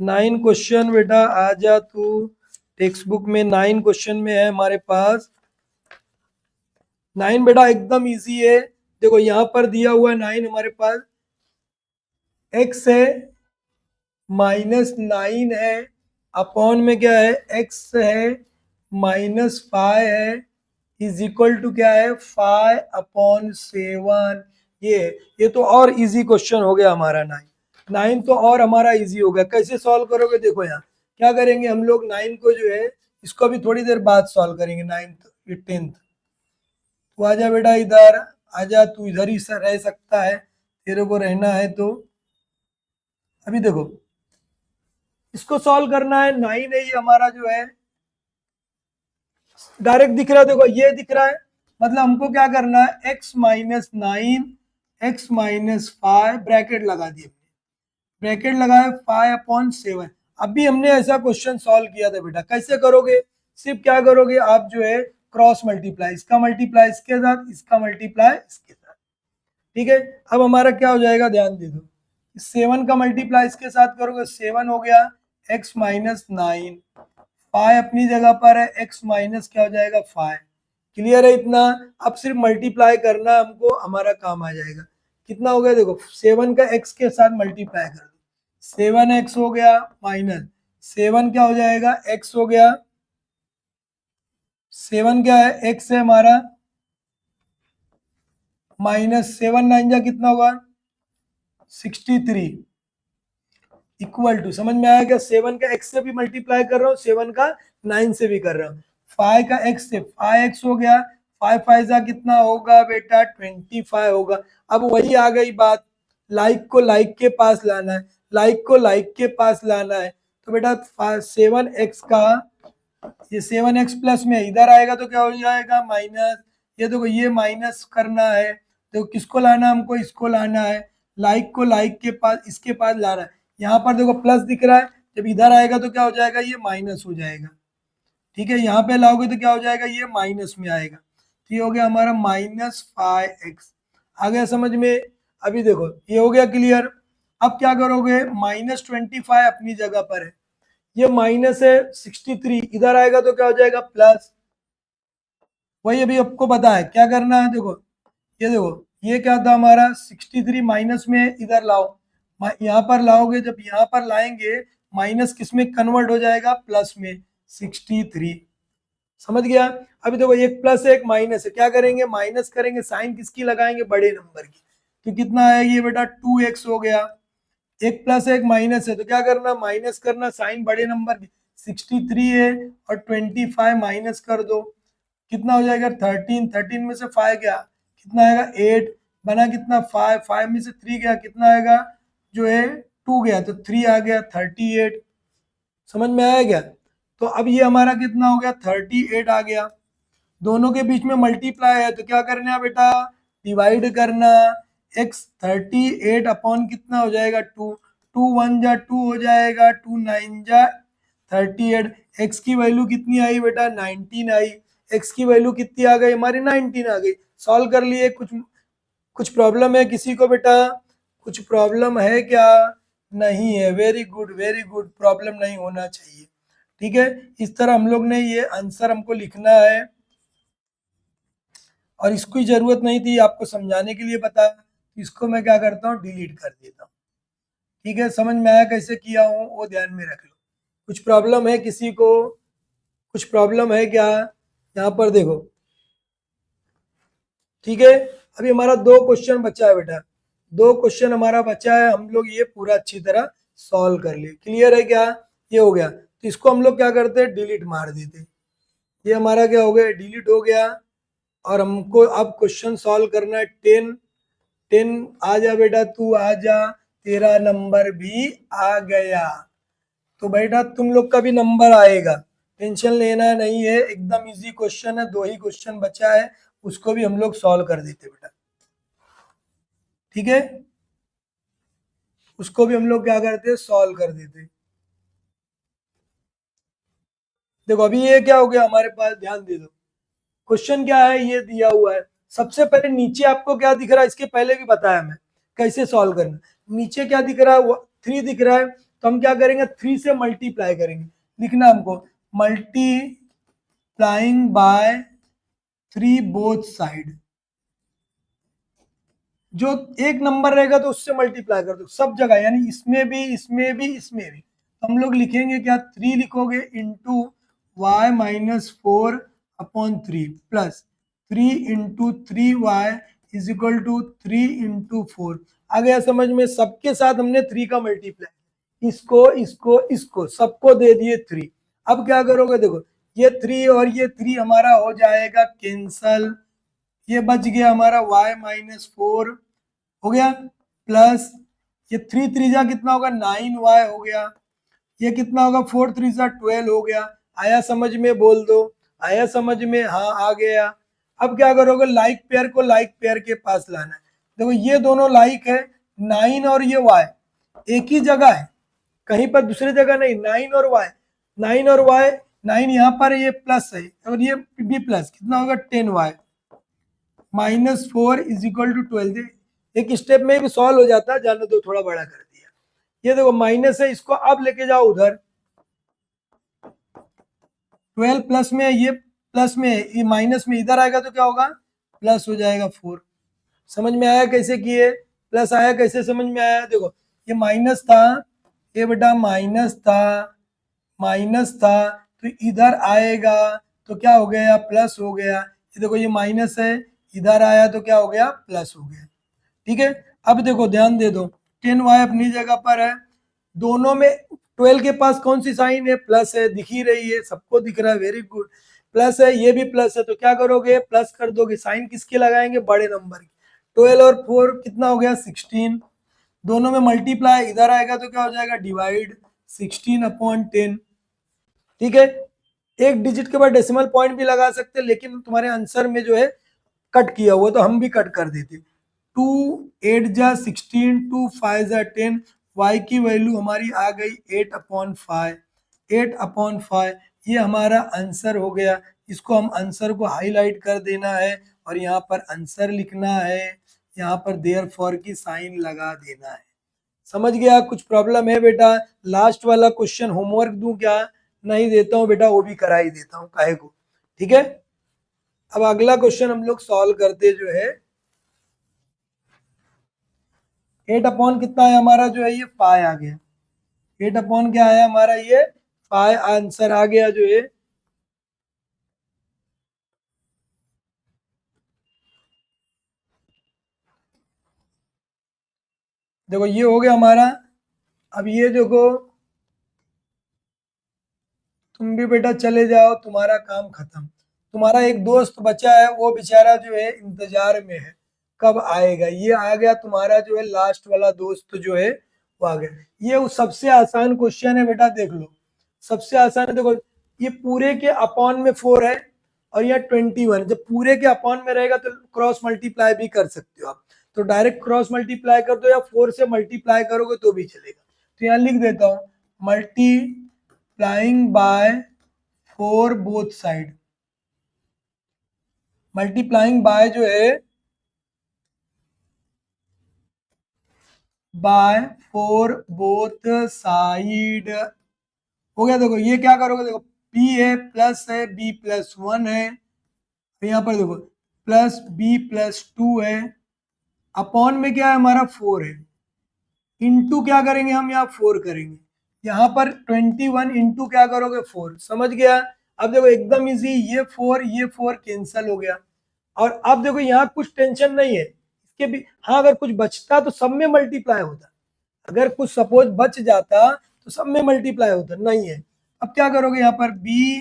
9 क्वेश्चन बेटा आ जा तू टेक्स्ट बुक में। 9 क्वेश्चन में है हमारे पास 9 बेटा एकदम इजी है। देखो यहाँ पर दिया हुआ है 9 हमारे पास, x है, -9 है, अपॉन में क्या है x है, -5 है, इज इक्वल टू क्या है 5/7। ये तो और इजी क्वेश्चन हो गया हमारा 9 तो और हमारा इजी हो गया। कैसे सॉल्व करोगे? देखो यहाँ क्या करेंगे हम लोग, 9 को जो है इसको अभी थोड़ी देर बाद सॉल्व करेंगे। 9th 10th तू आजा बेटा इधर, आजा, तू इधर ही रह सकता है, तेरे को रहना है तो। अभी देखो इसको सॉल्व करना है। 9 है ये हमारा जो है, डायरेक्ट दिख रहा है, देखो ये दिख रहा है, मतलब हमको क्या करना है x-9 x-5 ब्रैकेट लगा दिए, ब्रैकेट लगाए 5/7। अभी हमने ऐसा क्वेश्चन सॉल्व किया था बेटा, कैसे करोगे? सिर्फ क्या करोगे आप जो है क्रॉस मल्टीप्लाई, इसका मल्टीप्लाई इसके साथ, इसका मल्टीप्लाई इसके साथ। ठीक है, अब हमारा क्या हो जाएगा ध्यान दे दो, 7 का मल्टीप्लाई इसके साथ करोगे 7 हो गया x-9, 5 अपनी जगह पर है, x माइनस क्या हो जाएगा 5। क्लियर है इतना? अब सिर्फ मल्टीप्लाई करना हमको, हमारा काम आ जाएगा। कितना हो गया देखो, 7 का x के साथ मल्टीप्लाई कर दो, 7x हो गया, माइनस 7 क्या हो जाएगा x हो गया, 7 क्या है x है हमारा, -7 9 जा कितना होगा 63, इक्वल टू, समझ में आया क्या? 7 का x से भी मल्टीप्लाई कर रहा हूँ, 7 का 9 से भी कर रहा हूँ, 5 का x से 5x हो गया, 5 5 जा कितना होगा बेटा 25 होगा। अब वही आ गई बात, लाइक को लाइक के पास लाना है, लाइक को लाइक के पास लाना है, तो बेटा 7x का ये 7x प्लस में इधर आएगा तो क्या हो जाएगा माइनस, ये देखो ये माइनस करना है, तो किसको लाना हमको, इसको लाना है, लाइक को लाइक के पास इसके पास लाना है। यहाँ पर देखो प्लस दिख रहा है, जब इधर आएगा तो क्या हो जाएगा ये माइनस हो जाएगा। ठीक है, यहाँ पे लाओगे तो क्या हो जाएगा ये माइनस में आएगा, तो ये हो गया हमारा -5x। आ गया समझ में? अभी देखो ये हो गया क्लियर। अब क्या करोगे, -25 अपनी जगह पर है, ये माइनस है 63, इधर आएगा तो क्या हो जाएगा प्लस, वही अभी आपको पता है क्या करना है। देखो ये क्या था हमारा 63 माइनस में इधर लाओ, यहाँ पर लाओगे, जब यहाँ पर लाएंगे माइनस किस में कन्वर्ट हो जाएगा, प्लस में 63। समझ गया। अभी देखो एक प्लस है एक माइनस है, क्या करेंगे माइनस करेंगे, साइन किसकी लगाएंगे, बड़े नंबर की। तो कितना है ये बेटा 2x हो गया। एक प्लस है एक माइनस है, तो क्या करना माइनस करना, साइन बड़े नंबर की। 63 है और 25 माइनस कर दो, कितना हो जाएगा 13। 13 में से 5 गया कितना आएगा 8, बना कितना 5। 5 में से 3 गया कितना आएगा जो है 2 गया, तो 3 आ गया 38। समझ में आया क्या। तो अब ये हमारा कितना हो गया 38 आ गया। दोनों के बीच में मल्टीप्लाई है तो क्या करना है बेटा, डिवाइड करना। x 38 अपॉन कितना हो जाएगा 2, 2 1 जा 2 हो जाएगा, 2 9 जा 38। x की वैल्यू कितनी आई बेटा 19 आई। x की वैल्यू कितनी आ गई हमारी 19 आ गई। सॉल्व कर लिए। कुछ प्रॉब्लम है किसी को बेटा, कुछ प्रॉब्लम है क्या, नहीं है। Very good very good, problem नहीं होना चाहिए। ठीक है, इस तरह हम लोग ने ये आंसर हमको लिखना है, और इसकी जरूरत नहीं थी आपको समझाने के लिए बताया, इसको मैं क्या करता हूँ डिलीट कर देता हूँ। ठीक है, समझ में आया कैसे किया हूँ, वो ध्यान में रख लो। कुछ प्रॉब्लम है किसी को, कुछ प्रॉब्लम है क्या, यहाँ पर देखो। ठीक है, अभी हमारा 2 क्वेश्चन बचा है बेटा, 2 क्वेश्चन हमारा बचा है, हम लोग ये पूरा अच्छी तरह सॉल्व कर लिए। क्लियर है क्या, ये हो गया। तो इसको हम लोग क्या करते हैं डिलीट मार देते, ये हमारा क्या हो गया डिलीट हो गया। और हमको अब क्वेश्चन सॉल्व करना है 10। 10 आ जा बेटा, तू आ जा, तेरा नंबर भी आ गया। तो बेटा तुम लोग का भी नंबर आएगा, टेंशन लेना नहीं है, एकदम इजी क्वेश्चन है। 2 ही क्वेश्चन बचा है, उसको भी हम लोग सॉल्व कर देते बेटा। ठीक है, उसको भी हम लोग क्या करते हैं सॉल्व कर देते। देखो अभी ये क्या हो गया हमारे पास, ध्यान दे दो। क्वेश्चन क्या है ये दिया हुआ है। सबसे पहले नीचे आपको क्या दिख रहा है, इसके पहले भी बताया मैं कैसे सॉल्व करना। नीचे क्या दिख रहा है 3 दिख रहा है, तो हम क्या करेंगे 3 से मल्टीप्लाई करेंगे। लिखना हमको मल्टीप्लाइंग बाय 3 बोथ साइड। जो एक नंबर रहेगा तो उससे मल्टीप्लाई कर दो सब जगह, यानी इसमें भी इसमें भी इसमें भी। हम लोग लिखेंगे क्या 3 लिखोगे into Y minus 4 upon 3 plus 3 into 3y is equal to 3 into 4। आ गया समझ में, सबके साथ हमने 3 का मल्टीप्लाई, इसको इसको इसको सबको दे दिए 3। अब क्या करोगे देखो, ये 3 और ये 3 हमारा हो जाएगा कैंसल, ये बच गया हमारा y माइनस 4 हो गया, प्लस ये 3 त्रिजा कितना होगा 9y हो गया, ये कितना होगा 4 त्रिजा 12 हो गया। आया समझ में, बोल दो आया समझ में, हाँ आ गया। अब क्या करोगे लाइक पेयर को लाइक पेयर के पास लाना है। देखो ये दोनों लाइक है, 9 और ये y एक ही जगह है, कहीं पर दूसरी जगह नहीं। 9 और y, 9 और y, 9 यहाँ पर ये प्लस है और ये भी प्लस, कितना होगा 10y minus 4 is equal to 12। एक स्टेप में भी सॉल्व हो जाता है, जाने दो थोड़ा बड़ा कर दिया। ये देखो माइनस है, इसको अब लेके जाओ उधर, 12 प्लस में, ये प्लस में ये माइनस में, इधर आएगा तो क्या होगा प्लस हो जाएगा 4। समझ में आया कैसे किए, प्लस आया कैसे समझ में आया। देखो ये माइनस था, ये बेटा माइनस था, माइनस था, तो इधर आएगा तो क्या हो गया प्लस हो गया। ये देखो ये माइनस है, इधर आया तो क्या हो गया प्लस हो गया। ठीक है, अब देखो ध्यान दे दो, 10y अपनी जगह पर है, दोनों में 12 के पास कौन सी साइन है प्लस है, दिख ही रही है सबको दिख रहा है, वेरी गुड प्लस है, ये भी प्लस है, तो क्या करोगे प्लस कर दोगे, साइन किसके लगाएंगे बड़े नंबर की। 12 और 4 कितना हो गया 16, दोनों में मल्टीप्लाई, इधर आएगा तो क्या हो जाएगा डिवाइड 16 अपॉन 10। ठीक है, एक डिजिट के बाद डेसिमल पॉइंट भी लगा सकते, लेकिन तुम्हारे आंसर में जो है कट किया हुआ, तो हम भी कट कर देते। 2 8 जा 16, 2 5 जा 10, y की वैल्यू हमारी आ गई 8 अपॉन 5, 8 अपॉन 5, ये हमारा आंसर हो गया। इसको हम आंसर को हाईलाइट कर देना है और यहाँ पर आंसर लिखना है, यहाँ पर देयरफॉर की साइन लगा देना है। समझ गया, कुछ प्रॉब्लम है बेटा। लास्ट वाला क्वेश्चन होमवर्क दूं क्या, नहीं देता हूँ बेटा, वो भी करा ही देता हूँ काहे को। ठीक है, अब अगला क्वेश्चन हम लोग सॉल्व करते जो है 8 अपॉन कितना है हमारा जो है ये पाई आ गया। 8 अपॉन क्या है हमारा ये पाई आंसर आ गया जो है। देखो ये हो गया हमारा। अब ये देखो तुम भी बेटा चले जाओ, तुम्हारा काम खत्म। तुम्हारा एक दोस्त बचा है, वो बेचारा जो है इंतजार में है कब आएगा। ये आ गया तुम्हारा जो है लास्ट वाला दोस्त जो है वो आ गया। ये वो सबसे आसान क्वेश्चन है बेटा, देख लो सबसे आसान है। देखो ये पूरे के अपॉन में 4 है और यहाँ 21। जब पूरे के अपॉन में रहेगा तो क्रॉस मल्टीप्लाई भी कर सकते हो आप, तो डायरेक्ट क्रॉस मल्टीप्लाई कर दो या 4 से मल्टीप्लाई करोगे तो भी चलेगा। तो यहाँ लिख देता हूँ multiplying by 4 both side. Multiplying by जो है बाय 4 बोथ साइड हो गया। देखो ये क्या करोगे, देखो बी है प्लस है बी प्लस 1 है, तो यहाँ पर देखो प्लस बी प्लस 2 है, अपॉन में क्या है हमारा 4 है, इंटू क्या करेंगे हम यहाँ 4 करेंगे। यहाँ पर 21 इंटू क्या करोगे 4, समझ गया। अब देखो एकदम इजी, ये 4 कैंसिल हो गया। और अब देखो यहाँ कुछ टेंशन नहीं है इसके भी। हाँ अगर कुछ बचता तो सब में मल्टीप्लाई होता, अगर कुछ सपोज बच जाता तो सब में मल्टीप्लाई होता, नहीं है। अब क्या करोगे यहाँ पर b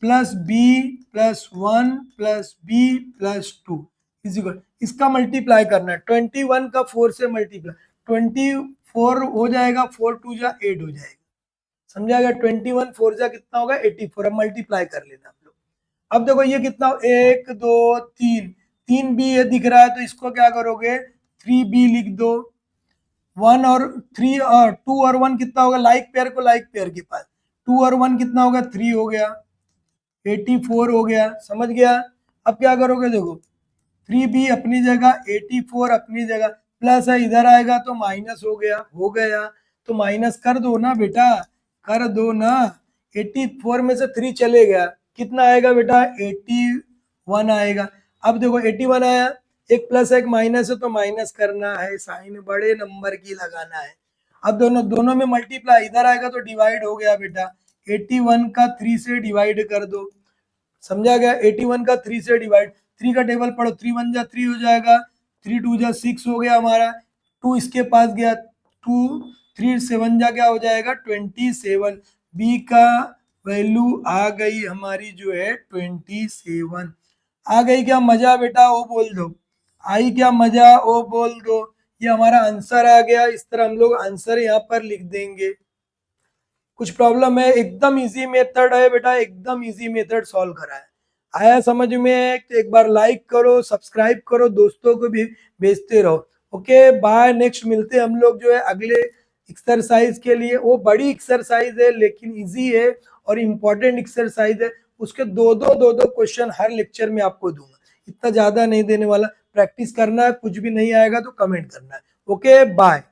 plus B plus 1 plus B plus 2 is equal, इसका मल्टीप्लाई करना है। 21 का 4 से मल्टीप्लाई, 24 हो जाएगा, 4 2 जा 8 हो जाएगा, समझा गया। 21 4 जा कितना होगा 84। अब मल्टीप्लाई कर लेना आप लोग। अब देखो ये कितना, 1 2 3, 3 बी ये दिख रहा है तो इसको क्या करोगे 3b लिख दो। 1 और 3 और 2 और 1 कितना होगा, लाइक पेयर को लाइक पेयर के पास, 2 और 1 कितना होगा 3 हो गया, 84 हो गया, समझ गया। अब क्या करोगे देखो 3b अपनी जगह 84 अपनी जगह, प्लस है इधर आएगा तो माइनस हो गया तो माइनस कर दो ना बेटा, कर दो ना। 84 में से 3 चले गया, कितना आएगा बेटा 81 आएगा। अब देखो 81 आया, एक प्लस एक माइनस है तो माइनस करना है, साइन बड़े नंबर की लगाना है। अब दोनों दोनों में मल्टीप्लाई, इधर आएगा तो डिवाइड हो गया बेटा, 81 का 3 से डिवाइड कर दो, समझा गया। 81 का 3 से डिवाइड, 3 का टेबल पढ़ो, 3 1 जा 3 हो जाएगा, 3 2 जा 6 हो गया हमारा, 2 इसके पास गया 2, 3 7 जा क्या हो जाएगा 27। बी का वैल्यू आ गई हमारी जो है 27 आ गई। क्या मजा बेटा वो बोल दो, आई क्या मजा वो बोल दो। ये हमारा आंसर आ गया। इस तरह हम लोग आंसर यहाँ पर लिख देंगे। कुछ प्रॉब्लम है, एकदम इजी मेथड है बेटा, एकदम इजी मेथड सॉल्व करा है। आया समझ में तो एक बार लाइक करो, सब्सक्राइब करो, दोस्तों को भी भेजते रहो। ओके बाय, नेक्स्ट मिलते हैं हम लोग जो है अगले एक्सरसाइज के लिए। वो बड़ी एक्सरसाइज है लेकिन इजी है और इम्पोर्टेंट एक्सरसाइज है। उसके दो दो क्वेश्चन हर लेक्चर में आपको दूंगा, इतना ज्यादा नहीं देने वाला। प्रैक्टिस करना है, कुछ भी नहीं आएगा तो कमेंट करना है। Okay bye.